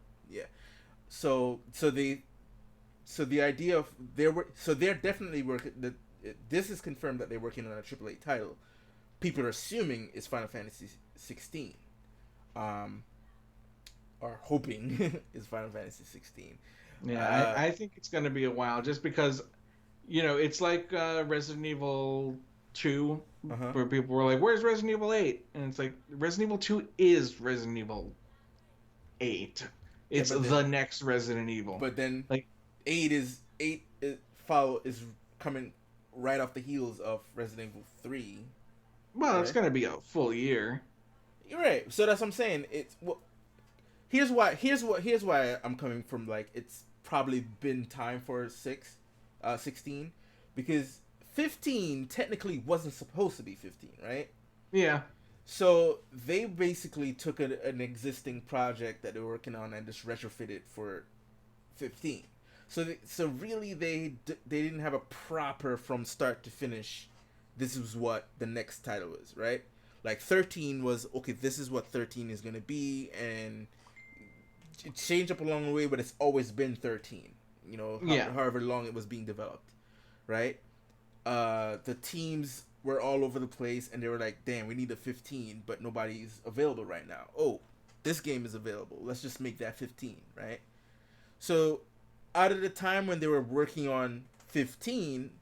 So the idea of they're definitely working. This is confirmed that they're working on a AAA title. People are assuming it's Final Fantasy 16. are hoping is Final Fantasy 16. Yeah, I think it's going to be a while, just because, it's like Resident Evil 2, where people were like, "Where's Resident Evil 8?" And it's like, Resident Evil 2 is Resident Evil 8. It's the next Resident Evil. But then, like, 8 is coming right off the heels of Resident Evil 3. Well, right? It's going to be a full year. You're right. So that's what I'm saying. Here's why I'm coming from, like, it's probably been time for 16, because 15 technically wasn't supposed to be 15, right? Yeah. So they basically took an existing project that they were working on and just retrofitted for 15. So really they didn't have a proper from start to finish. This is what the next title is, right? Like 13 was okay. This is what 13 is gonna be, and it changed up along the way, but it's always been 13. However long it was being developed, right? The teams were all over the place, and they were like, "Damn, we need a 15, but nobody's available right now. Oh, this game is available. Let's just make that 15, right?" So, out of the time when they were working on 15,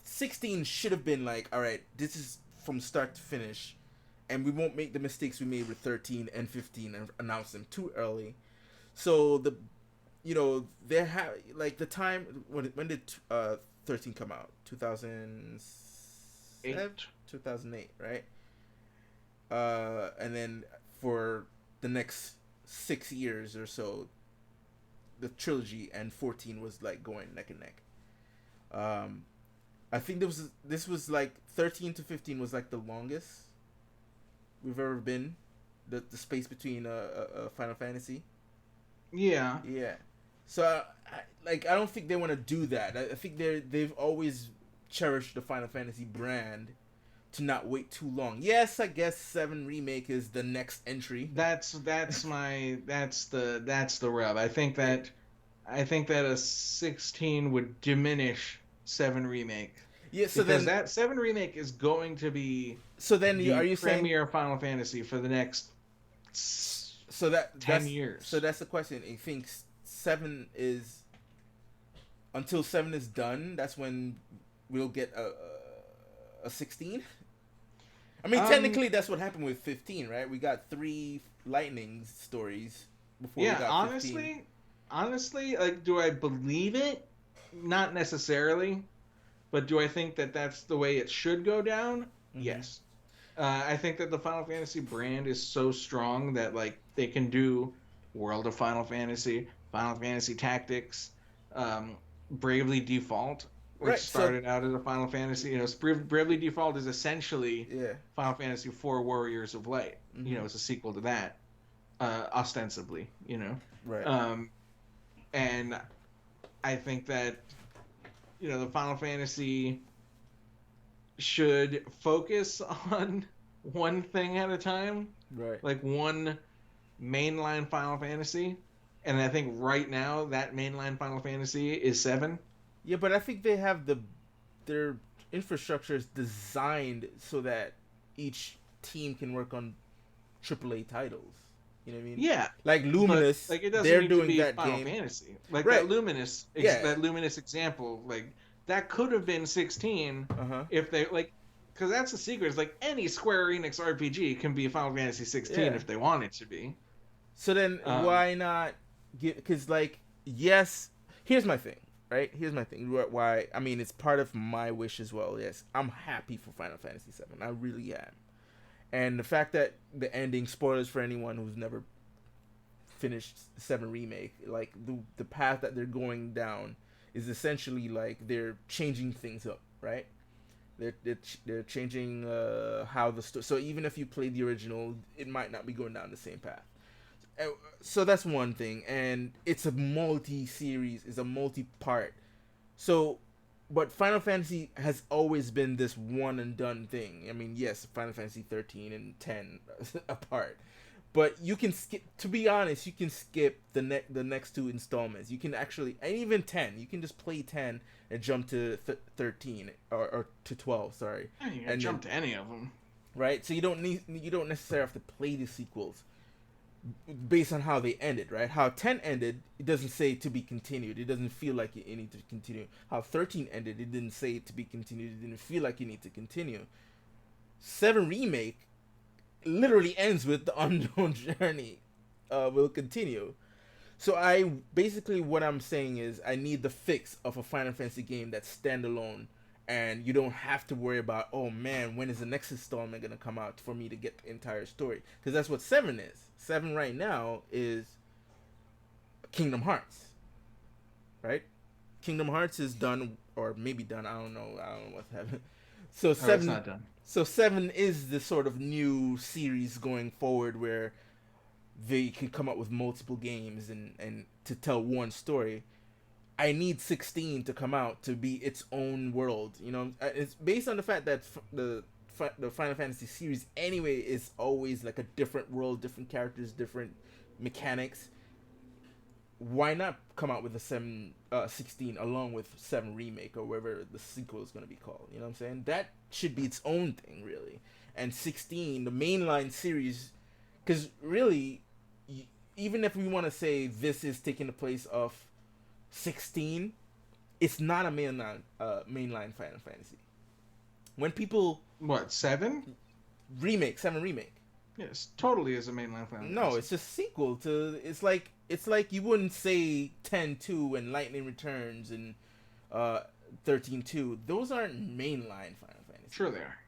16 should have been like, "All right, this is from start to finish, and we won't make the mistakes we made with 13 and 15 and announce them too early." So they have like the time when did 13 come out? 2008, right? And then for the next 6 years or so, the trilogy and 14 was like going neck and neck. I think this was like 13 to 15 was like the longest we've ever been, the space between Final Fantasy. Yeah. So I don't think they want to do that. I think they've always cherished the Final Fantasy brand to not wait too long. Yes, I guess 7 Remake is the next entry. That's the rub. I think that a 16 would diminish 7 Remake. Yeah, so because then that 7 Remake is going to be are you premier saying Final Fantasy for the next 10 years. So that's the question. You think 7 is until 7 is done? That's when we'll get a 16. I mean, technically, that's what happened with 15, right? We got 3 Lightning stories before we got 15. Honestly, like, do I believe it? Not necessarily, but do I think that that's the way it should go down? Mm-hmm. Yes. I think that the Final Fantasy brand is so strong that, like, they can do World of Final Fantasy, Final Fantasy Tactics, Bravely Default, which started out as a Final Fantasy. Bravely Default is essentially Final Fantasy IV Warriors of Light. Mm-hmm. It's a sequel to that, ostensibly. Right. And I think that the Final Fantasy should focus on one thing at a time, right? Like one mainline Final Fantasy, and I think right now that mainline Final Fantasy is 7. Yeah, but I think they have their infrastructure is designed so that each team can work on AAA titles. You know what I mean? Yeah. Like Luminous, like, it doesn't they're need doing to be that Final game. Fantasy. Like right. that Luminous example, like that could have been 16 if they because that's the secret. It's like any Square Enix RPG can be a Final Fantasy 16 if they want it to be. So then why not give? Because yes, here's my thing. Right? Here's my thing. Why? I mean, it's part of my wish as well. Yes, I'm happy for Final Fantasy 7. I really am. And the fact that the ending, spoilers for anyone who's never finished 7 Remake, like the path that they're going down is essentially like they're changing things up, right? They're changing how the story. So even if you play the original, it might not be going down the same path. So that's one thing, and it's a multi-series, it's a multi-part. So, but Final Fantasy has always been this one and done thing. I mean, yes, Final Fantasy 13 and 10 apart, but you can skip. To be honest, you can skip the next 2 installments. You can actually, and even 10, you can just play 10 and jump to 13 or to 12. Sorry, yeah, you can jump to any of them, right? So you don't necessarily have to play the sequels. based on how they ended, right? How 10 ended, it doesn't say to be continued. It doesn't feel like it need to continue. How 13 ended, it didn't say to be continued. It didn't feel like you need to continue. 7 Remake literally ends with the unknown journey will continue. So what I'm saying is I need the fix of a Final Fantasy game that's standalone, and you don't have to worry about, oh man, when is the next installment gonna come out for me to get the entire story? Because that's what 7 is. 7 right now is Kingdom Hearts, right? Kingdom Hearts is done, or maybe done. I don't know what's happening. So 7, it's not done. So 7 is the sort of new series going forward where they can come up with multiple games and to tell one story. I need 16 to come out to be its own world. You know, it's based on the fact that the Final Fantasy series anyway is always like a different world, different characters, different mechanics. Why not come out with a 16 along with 7 Remake or whatever the sequel is going to be called? You know what I'm saying? That should be its own thing, really. And 16, the mainline series, because really, even if we want to say this is taking the place of 16, it's not a mainline Final Fantasy. When people 7 Remake, 7 Remake. Yes, totally is a mainline Final Fantasy. No, it's just sequel to. It's like you wouldn't say 10-2 and Lightning Returns and 13-2. Those aren't mainline Final Fantasy. Sure they are.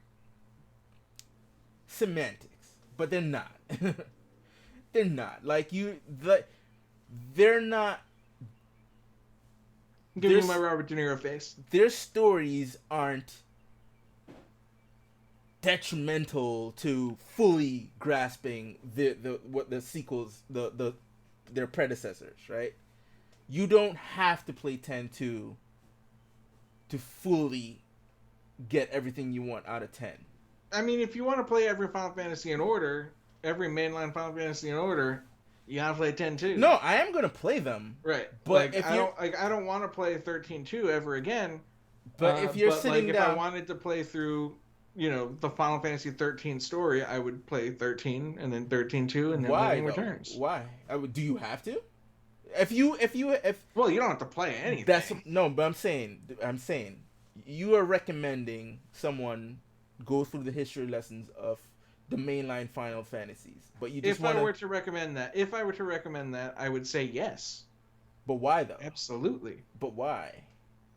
Semantics, but they're not. They're not. They're not. Give me my Robert De Niro face. Their stories aren't detrimental to fully grasping what the sequels, their predecessors, right? You don't have to play 10-2 to fully get everything you want out of 10. I mean, if you want to play every Final Fantasy in order, every mainline Final Fantasy in order, you gotta play 10-2. No, I am gonna play them. Right, but I don't want to play 13-2 ever again. But if you're sitting down, if I wanted to play through, the Final Fantasy 13 story, I would play 13 and then 13-2 and then Lightning Returns. Why? Do you have to? Well, you don't have to play anything. But I'm saying, you are recommending someone go through the history lessons of the mainline Final Fantasies, but you just If I were to recommend that, I would say yes. But why though? Absolutely. But why?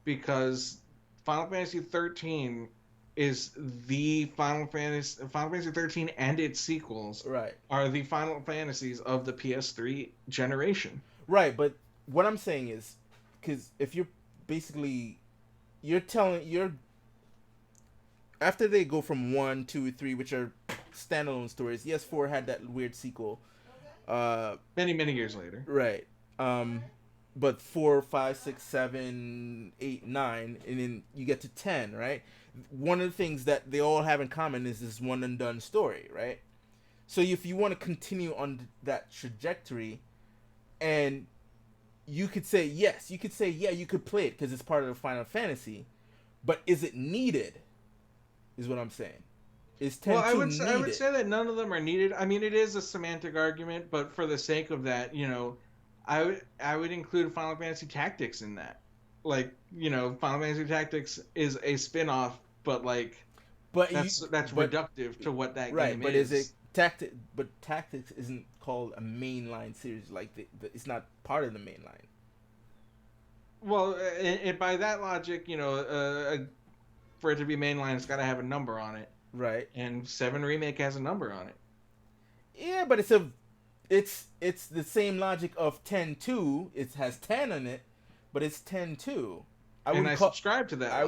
Because Final Fantasy 13 is the Final Fantasy 13 and its sequels are the Final Fantasies of the PS3 generation. Right, but what I'm saying is, because if you're basically, after they go from 1, 2, 3, which are standalone stories. Yes, 4 had that weird sequel. Many years later. Right. But 4, 5, 6, 7, 8, 9, and then you get to 10, right? One of the things that they all have in common is this one and done story, right? So if you want to continue on that trajectory, and you could say yes, you could say you could play it because it's part of the Final Fantasy, but is it needed? Is what I'm saying. Is 10-2 I would needed? say that none of them are needed. I mean, it is a semantic argument, but for the sake of that, I would include Final Fantasy Tactics in that. Final Fantasy Tactics is a spin-off, but that's reductive to what that game is. Right, but is it Tactics? But Tactics isn't called a mainline series. It's not part of the mainline. Well, by that logic, for it to be mainline, it's got to have a number on it. Right. And 7 Remake has a number on it. Yeah, but it's the same logic of 10-2. It has 10 on it, but it's 10-2. I subscribe to that. I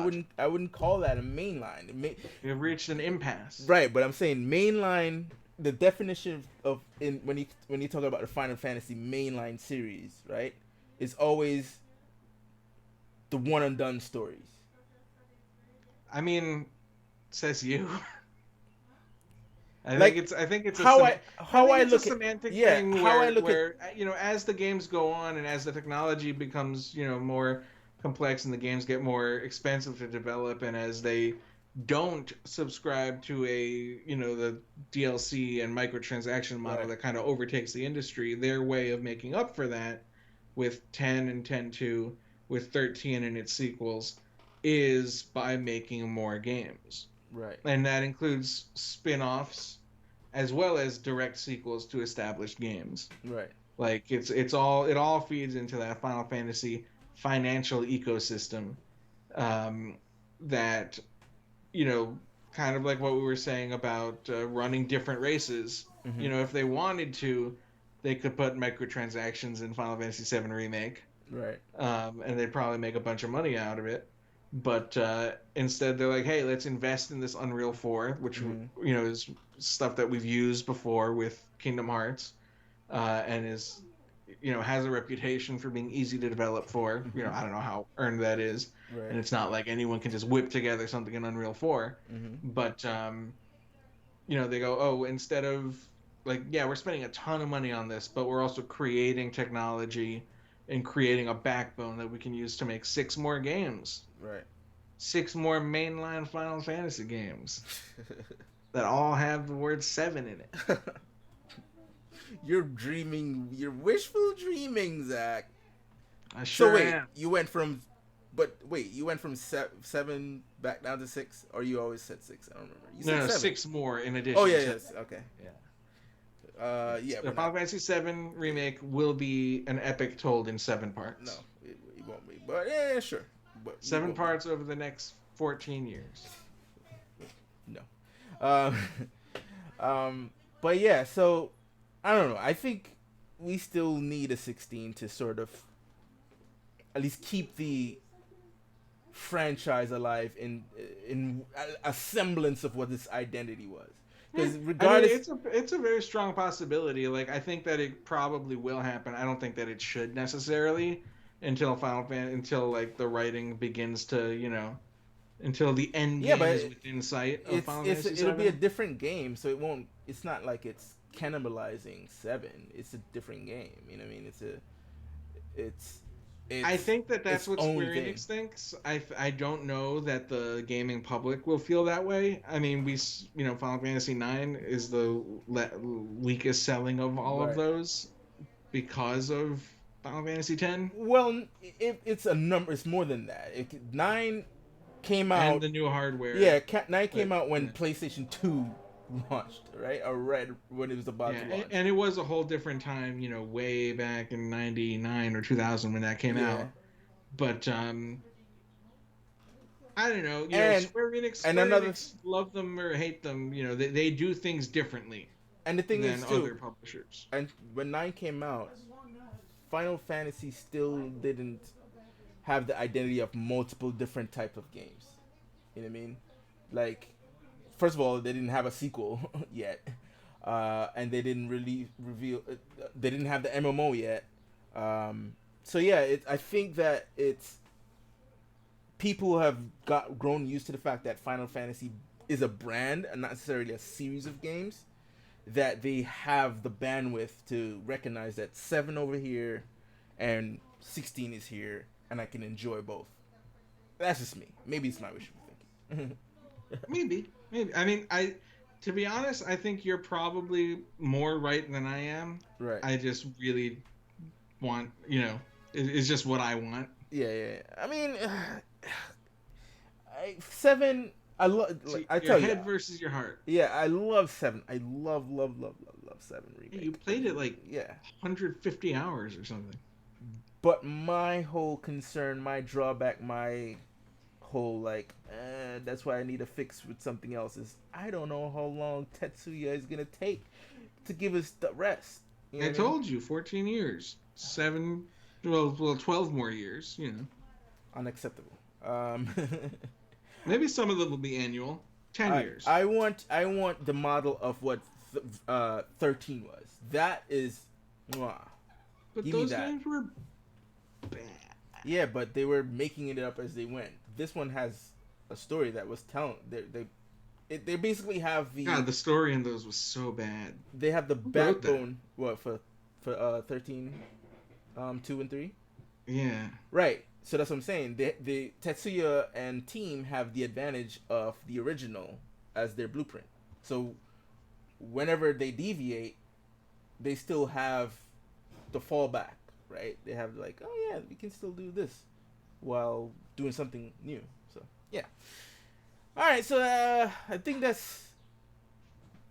wouldn't call that a mainline. You've reached an impasse. Right, but I'm saying mainline. The definition of when you talk about the Final Fantasy mainline series, right, is always the one and done stories. I mean, says you. I think it's a semantic thing where as the games go on and as the technology becomes more complex and the games get more expensive to develop and as they don't subscribe to the DLC and microtransaction model that kind of overtakes the industry, their way of making up for that with 10 and 10-2, with 13 and its sequels, is by making more games. Right. And that includes spin-offs as well as direct sequels to established games. Right. Like it all feeds into that Final Fantasy financial ecosystem, that, kind of like what we were saying about running different races. Mm-hmm. If they wanted to, they could put microtransactions in Final Fantasy VII Remake. Right. And they'd probably make a bunch of money out of it. But instead, they're like, hey, let's invest in this Unreal 4, which, is stuff that we've used before with Kingdom Hearts, and is, has a reputation for being easy to develop for. I don't know how earned that is. Right. And it's not like anyone can just whip together something in Unreal 4. But, they go, oh, instead of, we're spending a ton of money on this, but we're also creating technology and creating a backbone that we can use to make 6 more games. Right. 6 more mainline Final Fantasy games that all have the word 7 in it. You're wishful dreaming, Zach. I sure am. am. You went from 7 back down to 6, or you always said 6? I don't remember. You said 7. 6 more in addition. Oh yeah, yes, okay. Yeah. The Final Fantasy VII Remake will be an epic told in 7 parts. No, it won't be. But yeah, sure. But 7 parts over the next 14 years. No. But yeah, so I don't know. I think we still need a 16 to sort of at least keep the franchise alive in a semblance of what this identity was. Because regardless, it's a very strong possibility. Like, I think that it probably will happen. I don't think that it should necessarily until the writing begins to, until the end game is within sight of Final Fantasy VII. It'll be a different game, so it won't. It's not like it's cannibalizing 7. It's a different game. You know what I mean? It's I think that's what Square Enix thinks. I don't know that the gaming public will feel that way. I mean, Final Fantasy IX is the weakest selling of all of those because of Final Fantasy X. Well, it's a number. It's more than that. 9 came out. And the new hardware. Yeah, 9 came out when PlayStation 2 launched, right? Or when it was about to launch. And it was a whole different time, way back in 99 or 2000 when that came out. But I don't know. Square Enix, love them or hate them, they do things differently. And the thing than is, too, other publishers. And when 9 came out, Final Fantasy still didn't have the identity of multiple different types of games. You know what I mean? Like, first of all, they didn't have a sequel yet, and they didn't really reveal. They didn't have the MMO yet. So yeah, I think that it's people have grown used to the fact that Final Fantasy is a brand and not necessarily a series of games. That they have the bandwidth to recognize that 7 over here and 16 is here, and I can enjoy both. That's just me. Maybe it's my wishful thinking. Maybe. I mean, to be honest, I think you're probably more right than I am. Right. I just really want, it's just what I want. Yeah. I mean, 7. I love. I your tell you, head versus your heart. Yeah, I love 7. I love 7 remake. You played it 150 hours or something. But my whole concern, my drawback, my whole that's why I need a fix with something else is I don't know how long Tetsuya is gonna take to give us the rest. I told you, 14 years, 12 more years. Unacceptable. Maybe some of them will be annual. 10 years. I want the model of what 13 was. That is, mwah. But Give those me that. games were bad. Yeah, but they were making it up as they went. This one has a story that was telling. They basically have the. God, the story in those was so bad. They have the backbone. What for 13, 2 and 3. Yeah. Right. So that's what I'm saying. The Tetsuya and team have the advantage of the original as their blueprint. So whenever they deviate, they still have the fallback, right? They have like, oh yeah, we can still do this while doing something new. So yeah. All right, so I think that's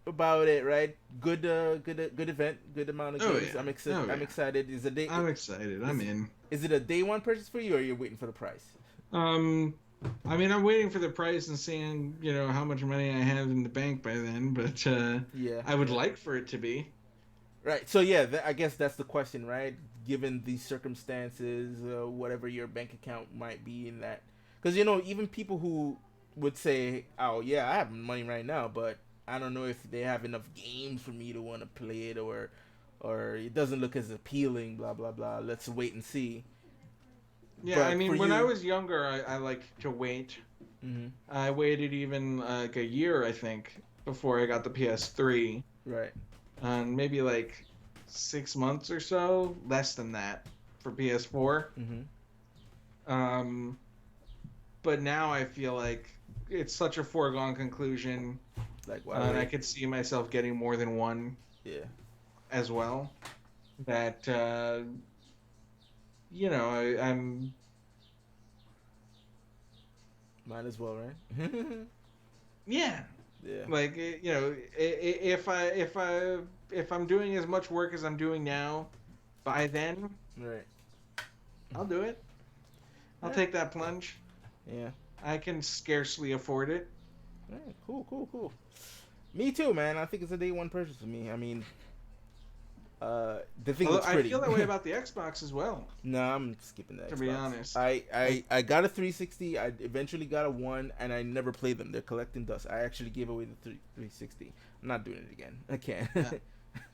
about it, right? Good event, good amount of games. Yeah. I'm excited. I'm excited. I'm excited. I'm in. Is it a day one purchase for you, or you're waiting for the price? I mean, I'm waiting for the price and seeing, how much money I have in the bank by then. But I would like for it to be. Right. So yeah, I guess that's the question, right? Given the circumstances, whatever your bank account might be in that, because even people who would say, "Oh yeah, I have money right now, but I don't know if they have enough games for me to want to play it, or it doesn't look as appealing." Blah blah blah. Let's wait and see. Yeah, but I mean, when I was younger, I liked to wait. Mm-hmm. I waited even like a year, I think, before I got the PS3. Right. And maybe like 6 months or so, less than that, for PS4. Mm-hmm. But now I feel like it's such a foregone conclusion. Like, and I could see myself getting more than one. Yeah. As well. That, I'm. Might as well, right? Yeah. Yeah. Like, if I'm doing as much work as I'm doing now, by then, right, I'll do it. I'll take that plunge. Yeah. I can scarcely afford it. Yeah, cool. Me too, man. I think it's a day one purchase for me. I mean, the thing looks pretty. I feel that way about the Xbox as well. No, I'm skipping that. To be honest, I got a 360. I eventually got a One, and I never played them. They're collecting dust. I actually gave away the 360. I'm not doing it again. I can't. Yeah.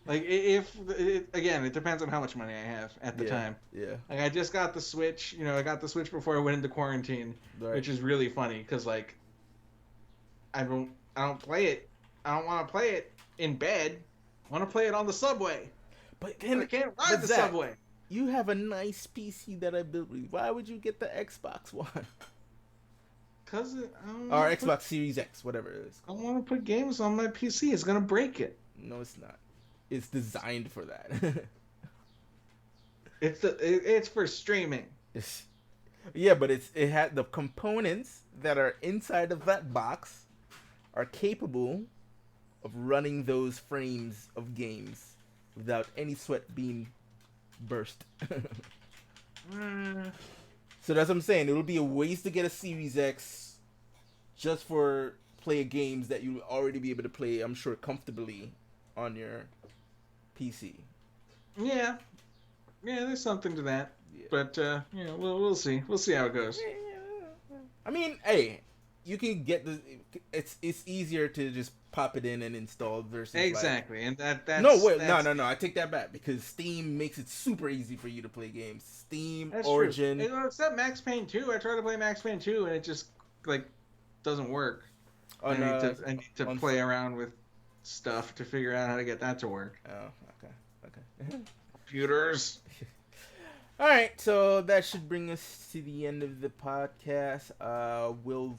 Like again, it depends on how much money I have at the time. Yeah. Like I just got the Switch. I got the Switch before I went into quarantine, right. Which is really funny because like I don't play it. I don't want to play it in bed. I want to play it on the subway. But then I can't ride the subway. You have a nice PC that I built with you. Why would you get the Xbox One? Because or Xbox Series X, whatever it is. I want to put games on my PC. It's gonna break it. No, it's not. It's designed for that. It's for streaming. Yeah, but it had the components that are inside of that box are capable of running those frames of games without any sweat being burst. So that's what I'm saying. It'll be a waste to get a Series X just for play games that you'll already be able to play, I'm sure, comfortably on your PC. Yeah, there's something to that. Yeah. But we'll see. We'll see how it goes. I mean, hey, you can get the. It's easier to just pop it in and install versus exactly, and that's no. I take that back because Steam makes it super easy for you to play games. Steam, that's Origin, true. Except Max Payne 2. I tried to play Max Payne 2 and it just doesn't work. I need to play around with stuff to figure out how to get that to work. Oh, okay. Computers. All right, so that should bring us to the end of the podcast. We'll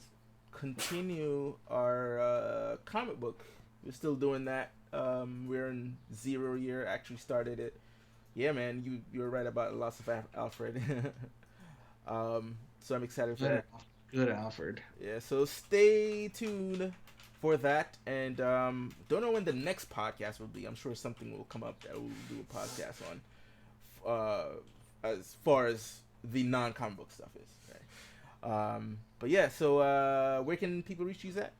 continue our comic book. We're still doing that. We're in 0 year. Actually started it. Yeah, man, you were right about Loss of Alfred. So I'm excited for that. Good Alfred. Yeah, so stay tuned for that, and don't know when the next podcast will be. I'm sure something will come up that we'll do a podcast on, as far as the non-comic book stuff is. Right? But yeah, so where can people reach you, Zach?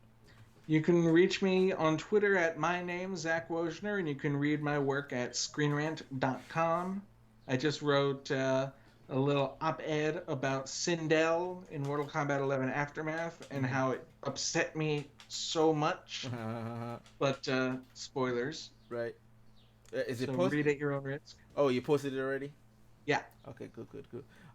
You can reach me on Twitter at my name, Zach Wojner, and you can read my work at screenrant.com. I just wrote a little op-ed about Sindel in Mortal Kombat 11 Aftermath and how it upset me so much. But spoilers. Right. Is it so posted? Read at your own risk. Oh, you posted it already? Yeah. Okay, good.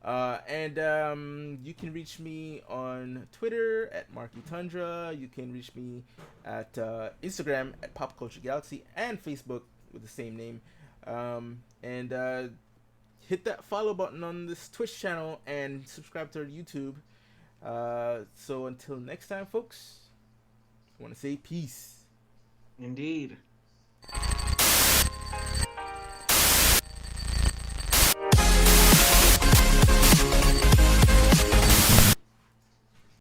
And you can reach me on Twitter at Marky Tundra. You can reach me at Instagram at Pop Culture Galaxy and Facebook with the same name. And hit that follow button on this Twitch channel and subscribe to our YouTube. So until next time, folks, I want to say peace. Indeed.